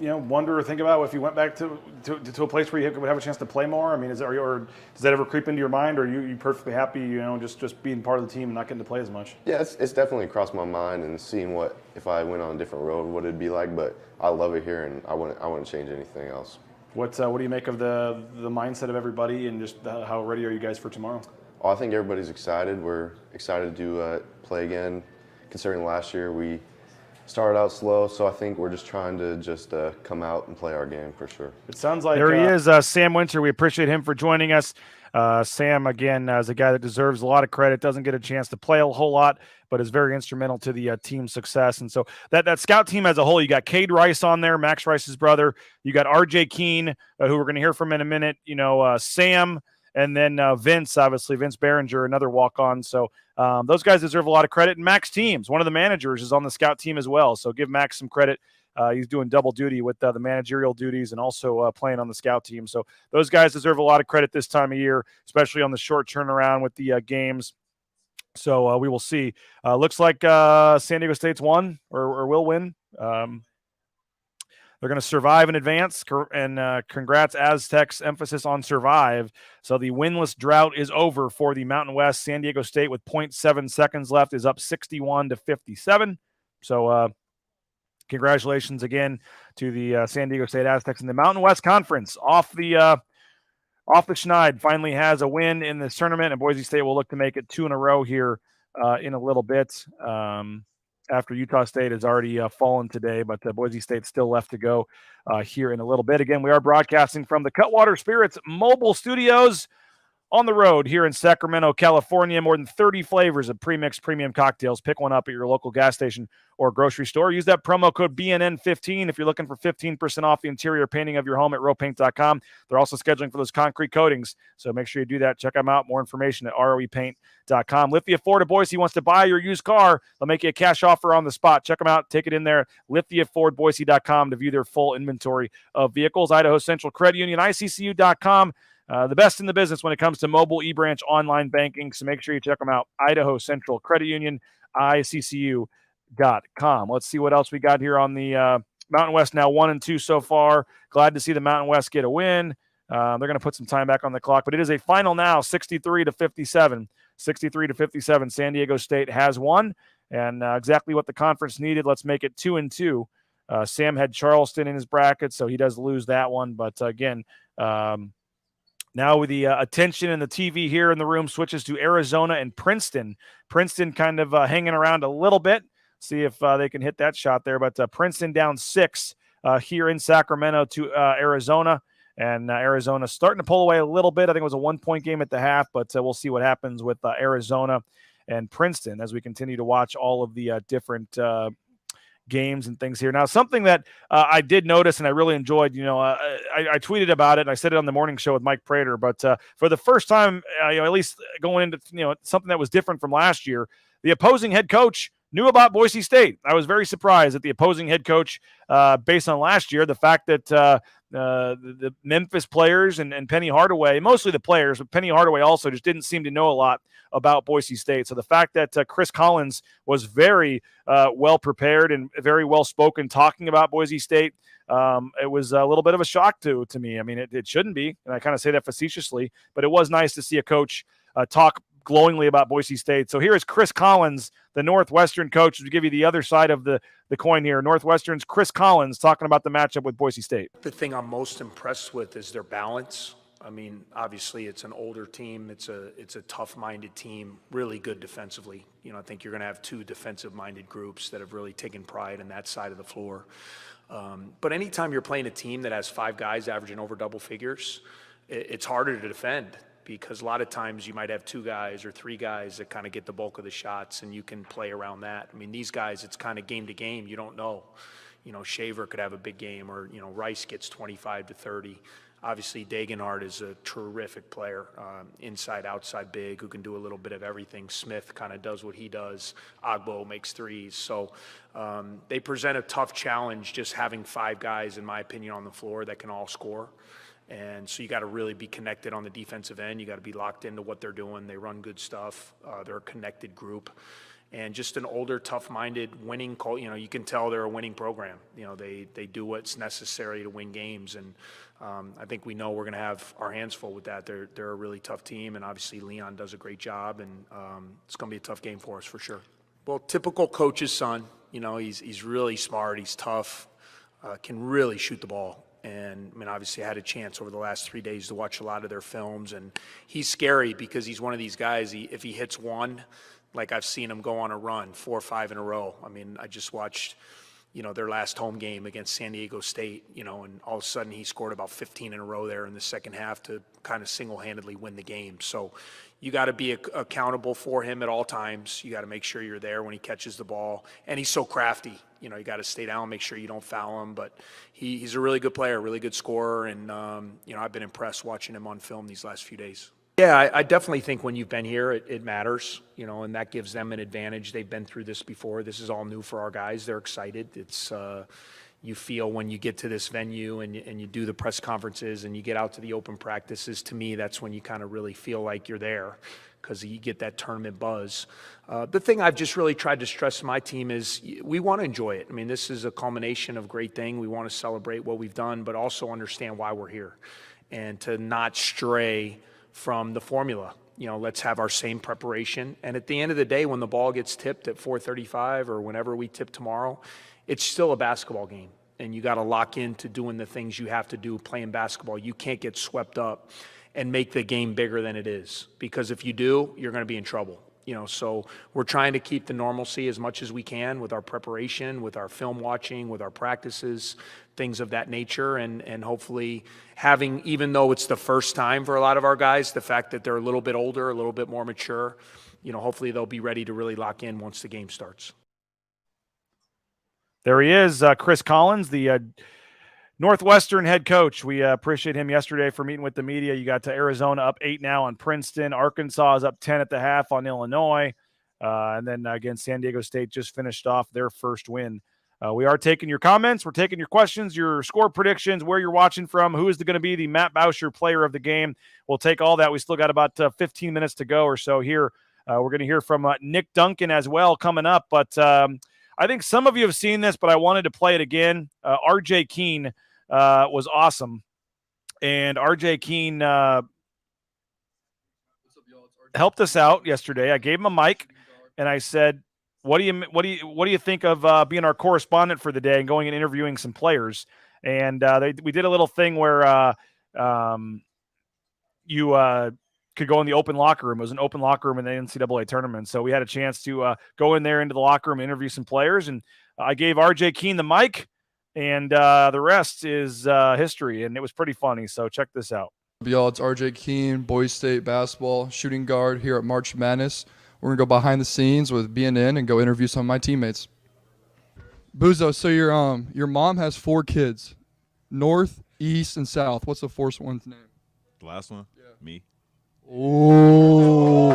wonder or think about if you went back to a place where you would have a chance to play more? I mean, does that ever creep into your mind, or are you perfectly happy, just being part of the team and not getting to play as much? Yeah, it's definitely crossed my mind, and seeing what if I went on a different road, what it'd be like. But I love it here, and I wouldn't change anything else. What do you make of the mindset of everybody, and just how ready are you guys for tomorrow? Oh, I think everybody's excited. We're excited to play again. Considering last year we started out slow, so I think we're just trying to come out and play our game for sure. It sounds like there he is, Sam Winter. We appreciate him for joining us. Sam, again, is a guy that deserves a lot of credit, doesn't get a chance to play a whole lot, but is very instrumental to the team's success. And so that scout team as a whole, you got Cade Rice on there, Max Rice's brother. You got RJ Keane, who we're going to hear from in a minute, Sam, and then Vince Behringer, another walk-on. So those guys deserve a lot of credit. And Max Teams, one of the managers, is on the scout team as well. So give Max some credit. He's doing double duty with the managerial duties and also playing on the scout team. So those guys deserve a lot of credit this time of year, especially on the short turnaround with the games. So we will see. Looks like San Diego State's won or will win. They're going to survive in advance, and congrats Aztecs, emphasis on survive. So the winless drought is over for the Mountain West. San Diego State with 0.7 seconds left is up 61-57. So congratulations again to the San Diego State Aztecs in the Mountain West Conference. Off the schneid, finally has a win in this tournament, and Boise State will look to make it 2 in a row here in a little bit. After Utah State has already fallen today, but Boise State's still left to go here in a little bit. Again, we are broadcasting from the Cutwater Spirits mobile studios on the road here in Sacramento, California. More than 30 flavors of pre-mixed premium cocktails. Pick one up at your local gas station or grocery store. Use that promo code BNN15 if you're looking for 15% off the interior painting of your home at ropaint.com. They're also scheduling for those concrete coatings, so make sure you do that. Check them out. More information at roepaint.com. Lithia Ford of Boise wants to buy your used car. They'll make you a cash offer on the spot. Check them out. Take it in there. LithiaFordBoise.com to view their full inventory of vehicles. Idaho Central Credit Union, ICCU.com. The best in the business when it comes to mobile eBranch online banking, so make sure you check them out. Idaho Central Credit Union, ICCU.com. Let's see what else we got here on the Mountain West. Now 1-2 so far. Glad to see the Mountain West get a win. They're going to put some time back on the clock, but it is a final now, 63-57. 63-57. San Diego State has won, and exactly what the conference needed. Let's make it 2-2. Sam had Charleston in his bracket, so he does lose that one. But again, now with the attention and the TV here in the room switches to Arizona and Princeton. Princeton kind of hanging around a little bit. See if they can hit that shot there. But Princeton down 6 here in Sacramento to Arizona. And Arizona starting to pull away a little bit. I think it was a 1-point game at the half, but we'll see what happens with Arizona and Princeton as we continue to watch all of the different games and things here. Now, something that I did notice and I really enjoyed, I tweeted about it and I said it on the morning show with Mike Prater, but for the first time, at least going into, something that was different from last year, the opposing head coach knew about Boise State. I was very surprised that the opposing head coach, based on last year, the fact that the Memphis players and Penny Hardaway, mostly the players, but Penny Hardaway also just didn't seem to know a lot about Boise State. So the fact that Chris Collins was very well prepared and very well spoken talking about Boise State, it was a little bit of a shock to me. I mean, it shouldn't be, and I kind of say that facetiously, but it was nice to see a coach talk glowingly about Boise State. So here is Chris Collins, the Northwestern coach, to give you the other side of the coin here. Northwestern's Chris Collins talking about the matchup with Boise State. The thing I'm most impressed with is their balance. I mean, obviously it's an older team. It's a tough-minded team, really good defensively. I think you're going to have 2 defensive-minded groups that have really taken pride in that side of the floor. But anytime you're playing a team that has 5 guys averaging over double figures, it's harder to defend, because a lot of times you might have 2 guys or 3 guys that kind of get the bulk of the shots, and you can play around that. I mean, these guys, it's kind of game to game. You don't know. Shaver could have a big game, or, Rice gets 25 to 30. Obviously, Degenhardt is a terrific player, inside, outside big, who can do a little bit of everything. Smith kind of does what he does. Agbo makes threes. So they present a tough challenge, just having 5 guys, in my opinion, on the floor that can all score. And so you got to really be connected on the defensive end. You got to be locked into what they're doing. They run good stuff. They're a connected group. And just an older, tough-minded, winning, you can tell they're a winning program. They do what's necessary to win games. And I think we know we're going to have our hands full with that. They're a really tough team, and obviously Leon does a great job, and it's going to be a tough game for us for sure. Well, typical coach's son. He's really smart. He's tough, can really shoot the ball. And I mean, obviously I had a chance over the last 3 days to watch a lot of their films, and he's scary because he's one of these guys, if he hits one, like I've seen him go on a run 4 or 5 in a row. I mean, I just watched, their last home game against San Diego State, and all of a sudden he scored about 15 in a row there in the second half to kind of single-handedly win the game. So you got to be accountable for him at all times. You got to make sure you're there when he catches the ball. And he's so crafty. You got to stay down, make sure you don't foul him. But he's a really good player, really good scorer. And, I've been impressed watching him on film these last few days. Yeah, I definitely think when you've been here, it matters, and that gives them an advantage. They've been through this before. This is all new for our guys. They're excited. It's you feel when you get to this venue and you do the press conferences and you get out to the open practices, to me, that's when you kind of really feel like you're there, because you get that tournament buzz. The thing I've just really tried to stress to my team is we want to enjoy it. I mean, this is a culmination of great thing. We want to celebrate what we've done, but also understand why we're here and to not stray from the formula. Let's have our same preparation. And at the end of the day, when the ball gets tipped at 4:35 or whenever we tip tomorrow, it's still a basketball game. And you got to lock into doing the things you have to do playing basketball. You can't get swept up and make the game bigger than it is, because if you do, you're going to be in trouble. So we're trying to keep the normalcy as much as we can with our preparation, with our film watching, with our practices, things of that nature, and hopefully having, even though it's the first time for a lot of our guys, the fact that they're a little bit older, a little bit more mature, hopefully they'll be ready to really lock in once the game starts. There he is, Chris Collins, the Northwestern head coach. We appreciate him yesterday for meeting with the media. You got to Arizona up 8 now on Princeton. Arkansas is up 10 at the half on Illinois. And then, again, San Diego State just finished off their first win. We are taking your comments. We're taking your questions, your score predictions, where you're watching from, who is going to be the Matt Bauscher player of the game. We'll take all that. We still got about 15 minutes to go or so here. We're going to hear from Nick Duncan as well coming up. But I think some of you have seen this, but I wanted to play it again. RJ Keane was awesome. And RJ Keane helped us out yesterday. I gave him a mic and I said, what do you think of being our correspondent for the day and going and interviewing some players? And we did a little thing where you could go in the open locker room. It was an open locker room in the NCAA tournament. So we had a chance to go in there into the locker room and interview some players. And I gave RJ Keane the mic, and the rest is history. And it was pretty funny. So check this out. Y'all, it's RJ Keane, Boise State basketball shooting guard here at March Madness. We're going to go behind the scenes with BNN and go interview some of my teammates. Buzo, so your mom has 4 kids, north, east, and south. What's the fourth one's name? The last one? Yeah. Me. Oh.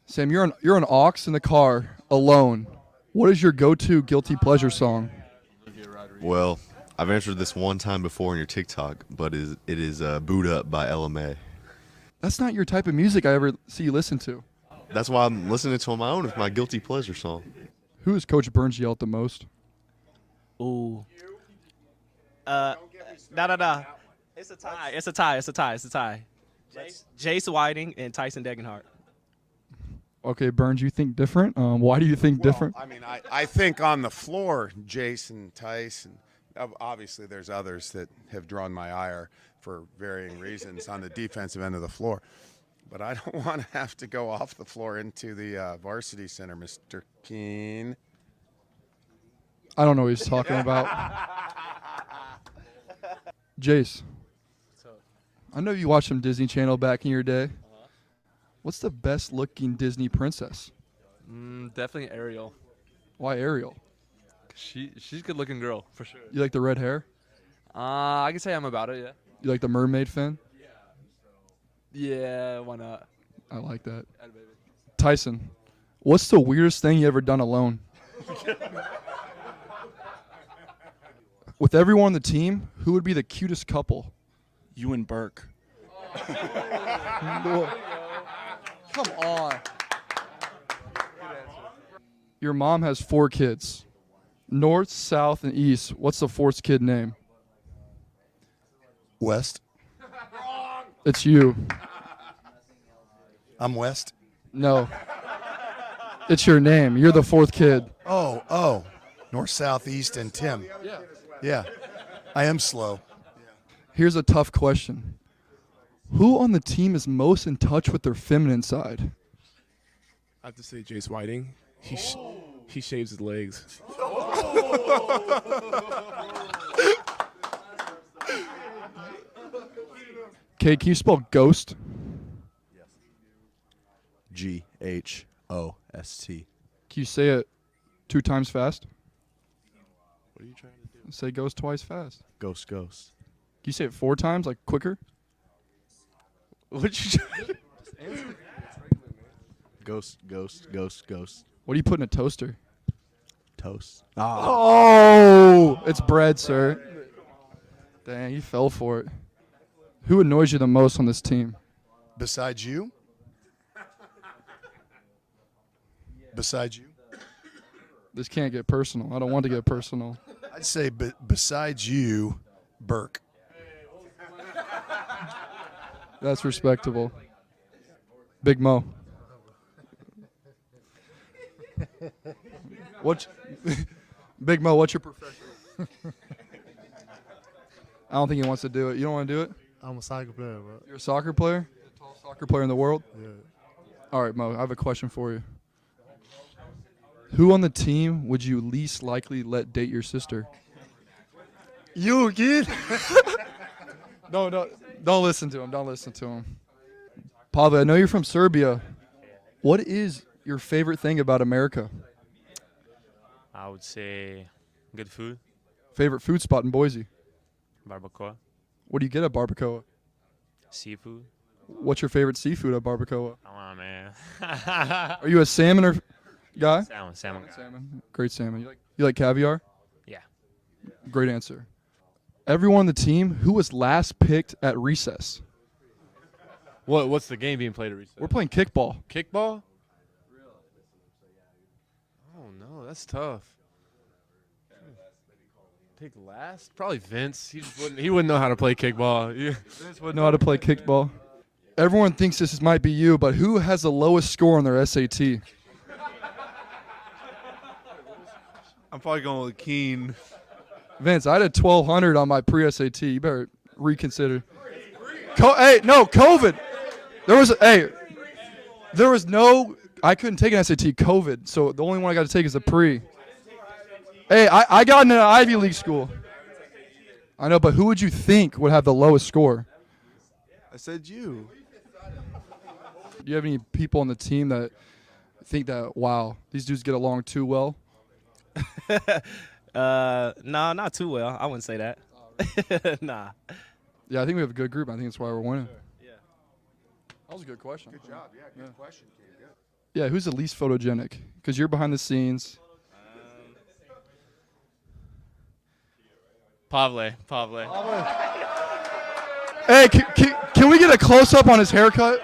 Sam, you're an aux in the car alone. What is your go-to guilty pleasure song? Well, I've answered this one time before in your TikTok, but it is Boot Up by LMA. That's not your type of music I ever see you listen to. That's why I'm listening to on my own. It's my guilty pleasure song. Who has Coach Burns yelled the most? Ooh. No. It's a tie. It's a tie. Jace Whiting and Tyson Degenhart. Okay, Burns, you think different? Why do you think different? I mean, I think on the floor, Jason, Tyson, obviously there's others that have drawn my ire for varying reasons on the defensive end of the floor. But I don't want to have to go off the floor into the varsity center, Mr. Keane. I don't know what he's talking about. Jace, I know you watched some Disney Channel back in your day. What's the best-looking Disney princess? Definitely Ariel. Why Ariel? She's a good-looking girl, for sure. You like the red hair? I can say I'm about it, yeah. You like the mermaid fin? Yeah, why not? I like that. Tyson, what's the weirdest thing you ever done alone? With everyone on the team, who would be the cutest couple? You and Burke. Come on. Your mom has 4 kids. North, south, and east. What's the 4th kid name? West. It's you. I'm West. No. It's your name. You're the 4th kid. Oh. North, south, east, and Tim. Yeah. I am slow. Here's a tough question. Who on the team is most in touch with their feminine side? I have to say Jace Whiting. He shaves his legs. Okay, can you spell ghost? Ghost. Can you say it 2 times fast? What are you trying to do? Say ghost twice fast. Ghost. Can you say it 4 times, like quicker? What you trying to Ghost. What do you put in a toaster? Toast. Oh, it's bread, sir. Dang, you fell for it. Who annoys you the most on this team? Besides you? Besides you? This can't get personal. I don't want to get personal. I'd say besides you, Burke. That's respectable. Big Mo. Big Mo, what's your profession? I don't think he wants to do it. You don't want to do it? I'm a soccer player, bro. You're a soccer player? The tallest soccer player in the world? Yeah. All right, Mo, I have a question for you. Who on the team would you least likely let date your sister? You again? No, don't listen to him. Don't listen to him. Pavel, I know you're from Serbia. What is your favorite thing about America? I would say good food. Favorite food spot in Boise? Barbacoa. What do you get at Barbacoa? Seafood. What's your favorite seafood at Barbacoa? Come on, man. Are you a salmon or guy? Salmon. Great salmon. You like caviar? Yeah. Great answer. Everyone on the team, who was last picked at recess? What's the game being played at recess? We're playing kickball. Kickball? Oh no, that's tough. Pick last? Probably Vince. He wouldn't know how to play kickball. Vince wouldn't know how to play kickball. Everyone thinks this might be you, but who has the lowest score on their SAT? I'm probably going with Keane. Vince, I had a 1,200 on my pre-SAT. You better reconsider. COVID. I couldn't take an SAT, COVID. So the only one I got to take is a pre. Hey, I got in an Ivy League school. I know, but who would you think would have the lowest score? I said you. Do you have any people on the team that think that, wow, these dudes get along too well? No, not too well. I wouldn't say that. Nah. Yeah, I think we have a good group. I think that's why we're winning. Yeah. That was a good question. Good job. Yeah, good question, Keane. Good. Yeah, who's the least photogenic? Because you're behind the scenes. Pavle. Hey, can we get a close-up on his haircut?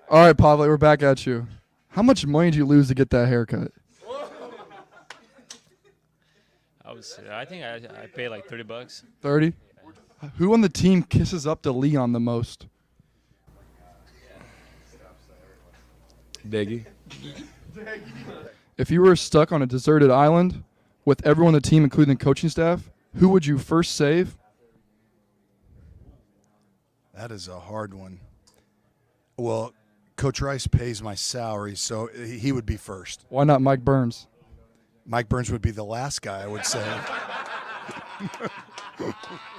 All right, Pavle, we're back at you. How much money did you lose to get that haircut? I think I paid like $30. 30? Who on the team kisses up to Leon the most? Diggy. If you were stuck on a deserted island with everyone on the team, including the coaching staff, who would you first save? That is a hard one. Well, Coach Rice pays my salary, so he would be first. Why not Mike Burns? Mike Burns would be the last guy, I would say.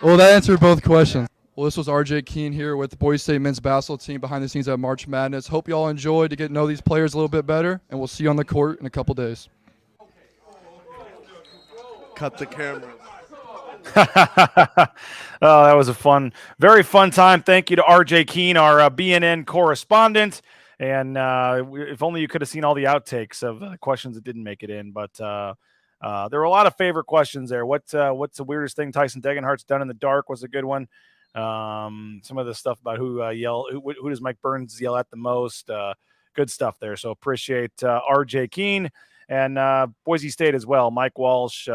Well, that answered both questions. Well, this was RJ Keane here with the Boise State men's basketball team behind the scenes at March Madness. Hope you all enjoyed to get to know these players a little bit better, and we'll see you on the court in a couple days. Cut the camera. Oh, that was a very fun time. Thank you to RJ Keane, our BNN correspondent. And if only you could have seen all the outtakes of questions that didn't make it in. But there were a lot of favorite questions there. What's the weirdest thing Tyson Degenhardt's done in the dark was a good one. Some of the stuff about who does Mike Burns yell at the most. Good stuff there. So appreciate RJ Keane and Boise State as well. Mike Walsh,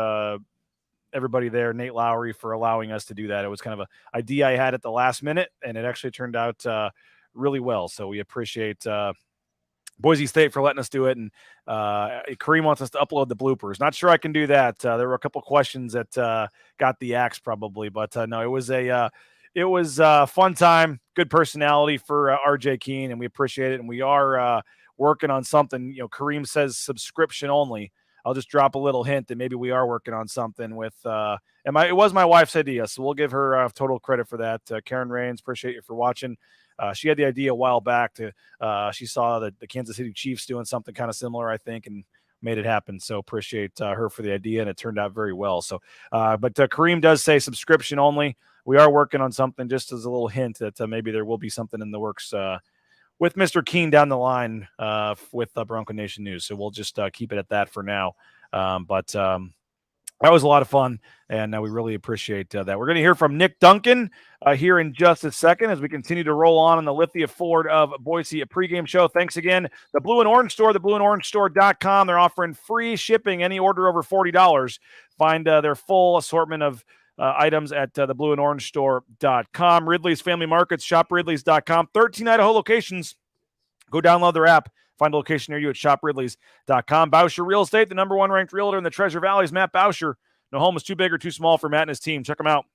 everybody there, Nate Lowry for allowing us to do that. It was kind of an idea I had at the last minute, and it actually turned out really well. So we appreciate Boise State for letting us do it. And Kareem wants us to upload the bloopers. Not sure I can do that. There were a couple questions that got the axe probably, but no, it was a fun time. Good personality for RJ Keane, and we appreciate it. And we are working on something. Kareem says subscription only. I'll just drop a little hint that maybe we are working on something with. It was my wife's idea, so we'll give her total credit for that. Karen Rains, appreciate you for watching. She had the idea a while back she saw the Kansas City Chiefs doing something kind of similar, I think, and made it happen. So appreciate her for the idea, and it turned out very well. So, but Kareem does say subscription only. We are working on something, just as a little hint that maybe there will be something in the works with Mr. Keane down the line with Bronco Nation News. So we'll just keep it at that for now. But that was a lot of fun, and we really appreciate that. We're going to hear from Nick Duncan here in just a second as we continue to roll on the Lithia Ford of Boise pregame show. Thanks again. The Blue and Orange Store, theblueandorangestore.com. They're offering free shipping, any order over $40. Find their full assortment of items at theblueandorangestore.com. Ridley's Family Markets, shopridleys.com. 13 Idaho locations. Go download their app. Find a location near you at shopridleys.com. Bauscher Real Estate, the #1 ranked realtor in the Treasure Valley is Matt Bauscher. No home is too big or too small for Matt and his team. Check them out.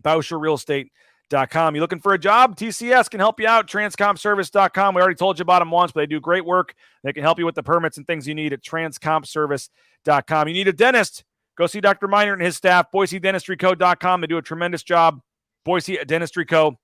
BauscherRealEstate.com. You looking for a job? TCS can help you out. TransCompService.com. We already told you about them once, but they do great work. They can help you with the permits and things you need at TransCompService.com. You need a dentist? Go see Dr. Miner and his staff. BoiseDentistryCo.com. They do a tremendous job. BoiseDentistryCo.com.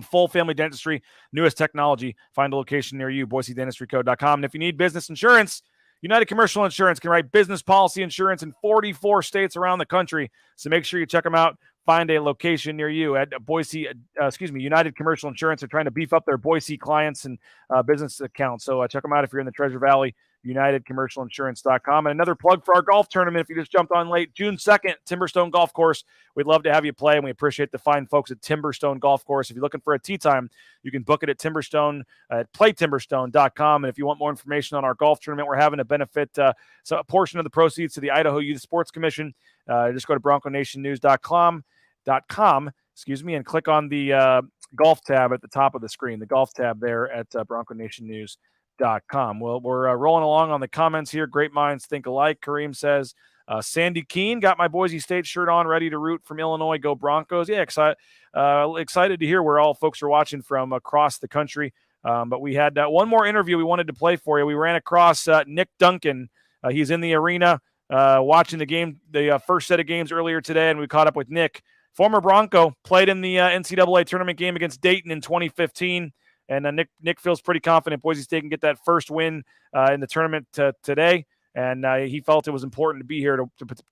Full family dentistry, newest technology. Find a location near you, BoiseDentistryCo.com. And if you need business insurance, United Commercial Insurance can write business policy insurance in 44 states around the country. So make sure you check them out. Find a location near you at United Commercial Insurance. They're trying to beef up their Boise clients and business accounts. So check them out if you're in the Treasure Valley. UnitedCommercialInsurance.com. And another plug for our golf tournament. If you just jumped on late, June 2nd, Timberstone Golf Course. We'd love to have you play, and we appreciate the fine folks at Timberstone Golf Course. If you're looking for a tee time, you can book it at Timberstone at playtimberstone.com. And if you want more information on our golf tournament, we're having a benefit, so a portion of the proceeds to the Idaho Youth Sports Commission. Just go to BroncoNationNews.com, and click on the golf tab at the top of the screen, the golf tab there at BroncoNationNews.com. Well, we're rolling along on the comments here. Great minds think alike. Kareem says, Sandy Keane got my Boise State shirt on, ready to root from Illinois. Go Broncos. Yeah, excited to hear where all folks are watching from across the country. But we had one more interview we wanted to play for you. We ran across Nick Duncan. He's in the arena watching the game, the first set of games earlier today, and we caught up with Nick. Former Bronco, played in the NCAA tournament game against Dayton in 2015. And Nick feels pretty confident Boise State can get that first win in the tournament today. And he felt it was important to be here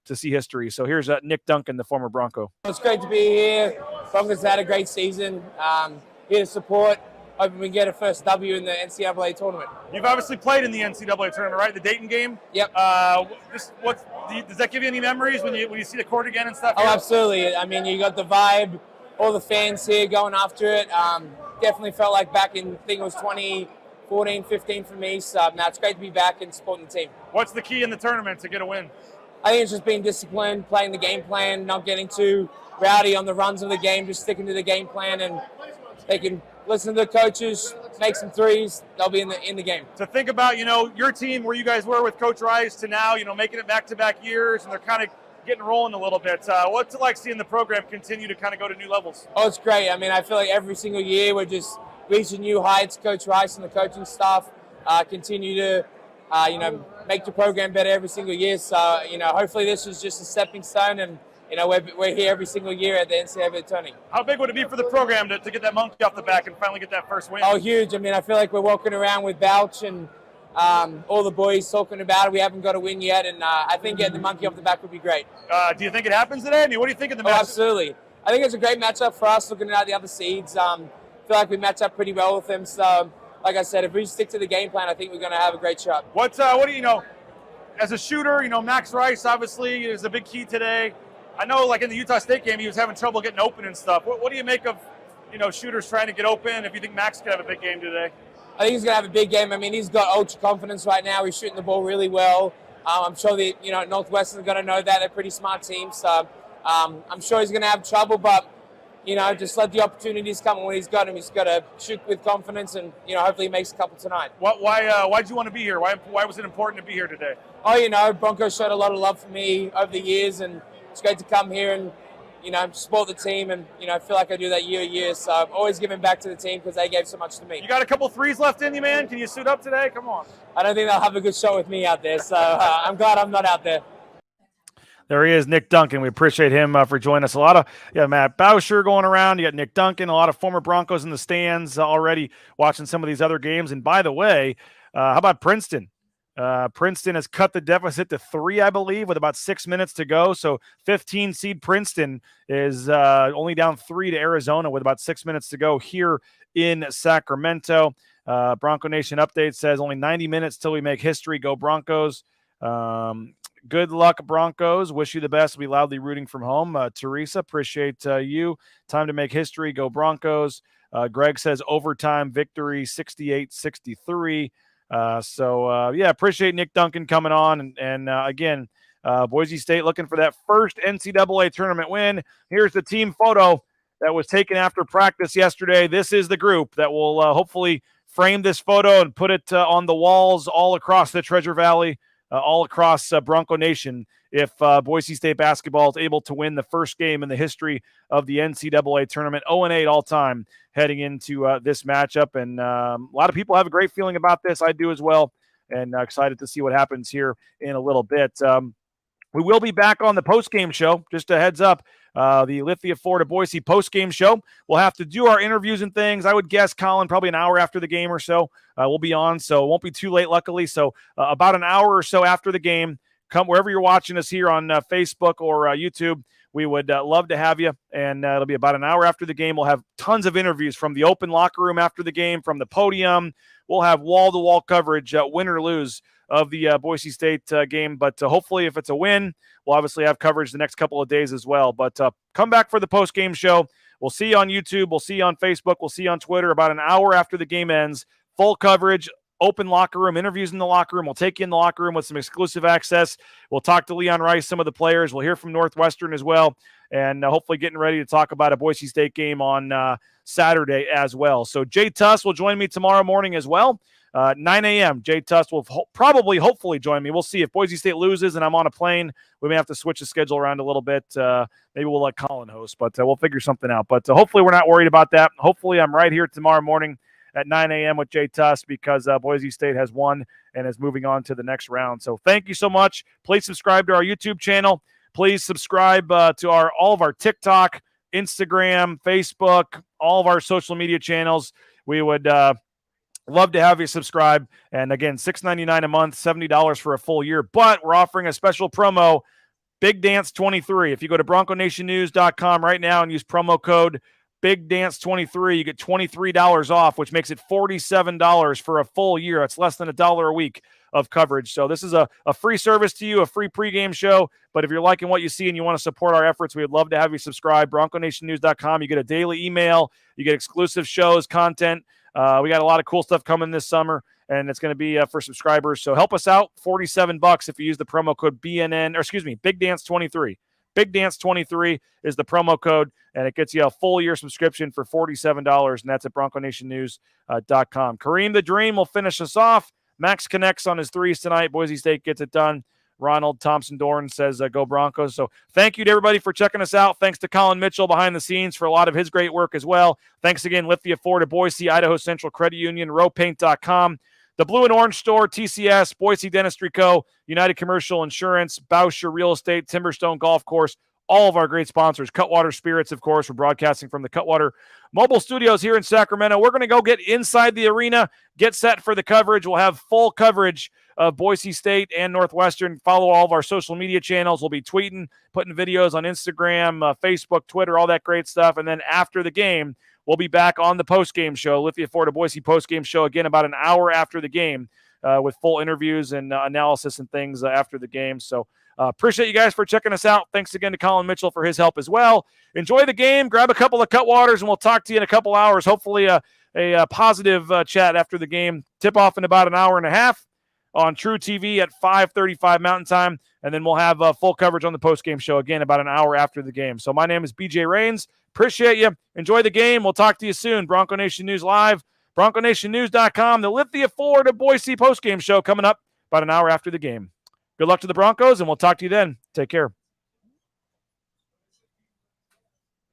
to see history. So here's Nick Duncan, the former Bronco. It's great to be here. Broncos had a great season. Here to support. Hoping we get a first W in the NCAA tournament. You've obviously played in the NCAA tournament, right? The Dayton game? Yep. Does that give you any memories when you see the court again and stuff? Oh, absolutely. I mean, you got the vibe, all the fans here going after it. Definitely felt like back in, I think it was 2014, 15 for me. So now it's great to be back and supporting the team. What's the key in the tournament to get a win? I think it's just being disciplined, playing the game plan, not getting too rowdy on the runs of the game, just sticking to the game plan, and they can listen to the coaches, make some threes, they'll be in the game. To think about, your team where you guys were with Coach Rice to now, making it back-to-back years, and they're kind of getting rolling a little bit. What's it like seeing the program continue to kind of go to new levels? Oh, it's great. I mean, I feel like every single year we're just reaching new heights. Coach Rice and the coaching staff continue to, make the program better every single year. So, hopefully this is just a stepping stone, and we're here every single year at the NCAA tournament. How big would it be for the program to get that monkey off the back and finally get that first win? Oh, huge. I mean, I feel like we're walking around with Bouch and all the boys talking about it. We haven't got a win yet, and I think getting the monkey off the back would be great. Do you think it happens today? I mean, what do you think of the match? Oh, absolutely. I think it's a great matchup for us looking at the other seeds. I feel like we match up pretty well with them. So, like I said, if we stick to the game plan, I think we're going to have a great shot. What do you know? As a shooter, Max Rice obviously is a big key today. I know, like in the Utah State game, he was having trouble getting open and stuff. What do you make of, shooters trying to get open? If you think Max could have a big game today? I think he's going to have a big game. I mean, he's got ultra confidence right now. He's shooting the ball really well. I'm sure Northwestern is going to know that. They're a pretty smart team. So I'm sure he's going to have trouble, but, just let the opportunities come when he's got them. He's got to shoot with confidence, and, hopefully he makes a couple tonight. Why'd you want to be here? Why was it important to be here today? Oh, Broncos showed a lot of love for me over the years, and it's great to come here and, support the team, and, I feel like I do that year to year. So I'm always giving back to the team because they gave so much to me. You got a couple threes left in you, man. Can you suit up today? Come on. I don't think they'll have a good shot with me out there, so I'm glad I'm not out there. There he is, Nick Duncan. We appreciate him for joining us. A lot of Matt Bauscher going around. You got Nick Duncan, a lot of former Broncos in the stands already watching some of these other games. And by the way, how about Princeton? Princeton has cut the deficit to 3, I believe, with about 6 minutes to go. So 15 seed Princeton is only down 3 to Arizona with about 6 minutes to go here in Sacramento. Bronco Nation update says only 90 minutes till we make history. Go Broncos. good luck, Broncos. Wish you the best. We'll be loudly rooting from home. Teresa, appreciate you. Time to make history. Go Broncos. Greg says overtime victory, 68-63. Appreciate Nick Duncan coming on. And again, Boise State looking for that first NCAA tournament win. Here's the team photo that was taken after practice yesterday. This is the group that will hopefully frame this photo and put it on the walls all across the Treasure Valley, all across Bronco Nation, if Boise State basketball is able to win the first game in the history of the NCAA tournament, 0-8 all-time heading into this matchup. And a lot of people have a great feeling about this. I do as well, and excited to see what happens here in a little bit. We will be back on the post-game show. Just a heads up, the Lithia Florida Boise post-game show. We'll have to do our interviews and things. I would guess, Colin, probably an hour after the game or so. We'll be on, so it won't be too late, luckily. So about an hour or so after the game, come wherever you're watching us here on Facebook or YouTube. We would love to have you, and it'll be about an hour after the game. We'll have tons of interviews from the open locker room after the game, from the podium. We'll have wall-to-wall coverage, win or lose, of the Boise State game. But hopefully, if it's a win, we'll obviously have coverage the next couple of days as well. But come back for the post-game show. We'll see you on YouTube. We'll see you on Facebook. We'll see you on Twitter about an hour after the game ends. Full coverage, open locker room, interviews in the locker room. We'll take you in the locker room with some exclusive access. We'll talk to Leon Rice, some of the players. We'll hear from Northwestern as well. And hopefully getting ready to talk about a Boise State game on Saturday as well. So Jay Tuss will join me tomorrow morning as well. 9 a.m. Jay Tuss will hopefully join me. We'll see. If Boise State loses and I'm on a plane, we may have to switch the schedule around a little bit. Maybe we'll let Colin host, but we'll figure something out. But hopefully we're not worried about that. Hopefully I'm right here tomorrow morning at 9 a.m. with Jay Tuss, because Boise State has won and is moving on to the next round. So thank you so much. Please subscribe to our YouTube channel. Please subscribe to all of our TikTok, Instagram, Facebook, all of our social media channels. We would love to have you subscribe. And again, $6.99 a month, $70 for a full year. But we're offering a special promo, Big Dance 23. If you go to BroncoNationNews.com right now and use promo code Big Dance 23, you get $23 off, which makes it $47 for a full year. It's less than $1 a week of coverage. So this is a free service to you, a free pregame show. But if you're liking what you see and you want to support our efforts, we would love to have you subscribe. BroncoNationNews.com. You get a daily email. You get exclusive shows, content. We got a lot of cool stuff coming this summer, and it's going to be for subscribers. So help us out. $47 if you use the promo code Big Dance 23. Big Dance 23 is the promo code, and it gets you a full year subscription for $47, and that's at BroncoNationNews.com. Kareem the Dream will finish us off. Max connects on his threes tonight. Boise State gets it done. Ronald Thompson-Dorn says, go Broncos. So thank you to everybody for checking us out. Thanks to Colin Mitchell behind the scenes for a lot of his great work as well. Thanks again, Lithia Florida Boise, Idaho Central Credit Union, RowPaint.com, the Blue and Orange Store, TCS, Boise Dentistry Co., United Commercial Insurance, Bauscher Real Estate, Timberstone Golf Course, all of our great sponsors. Cutwater Spirits, of course. We're broadcasting from the Cutwater Mobile Studios here in Sacramento. We're going to go get inside the arena, get set for the coverage. We'll have full coverage of Boise State and Northwestern. Follow all of our social media channels. We'll be tweeting, putting videos on Instagram, Facebook, Twitter, all that great stuff. And then after the game, we'll be back on the post-game show, Lithia Florida Boise post-game show, again, about an hour after the game with full interviews and analysis and things after the game. So appreciate you guys for checking us out. Thanks again to Colin Mitchell for his help as well. Enjoy the game. Grab a couple of Cutwaters, and we'll talk to you in a couple hours. Hopefully a positive chat after the game. Tip off in about an hour and a half on True TV at 5:35 Mountain Time, and then we'll have full coverage on the post-game show again about an hour after the game. So my name is BJ Rains. Appreciate you. Enjoy the game. We'll talk to you soon. Bronco Nation News Live, BroncoNationNews.com, the Lithia Florida Boise post-game show coming up about an hour after the game. Good luck to the Broncos, and we'll talk to you then. Take care.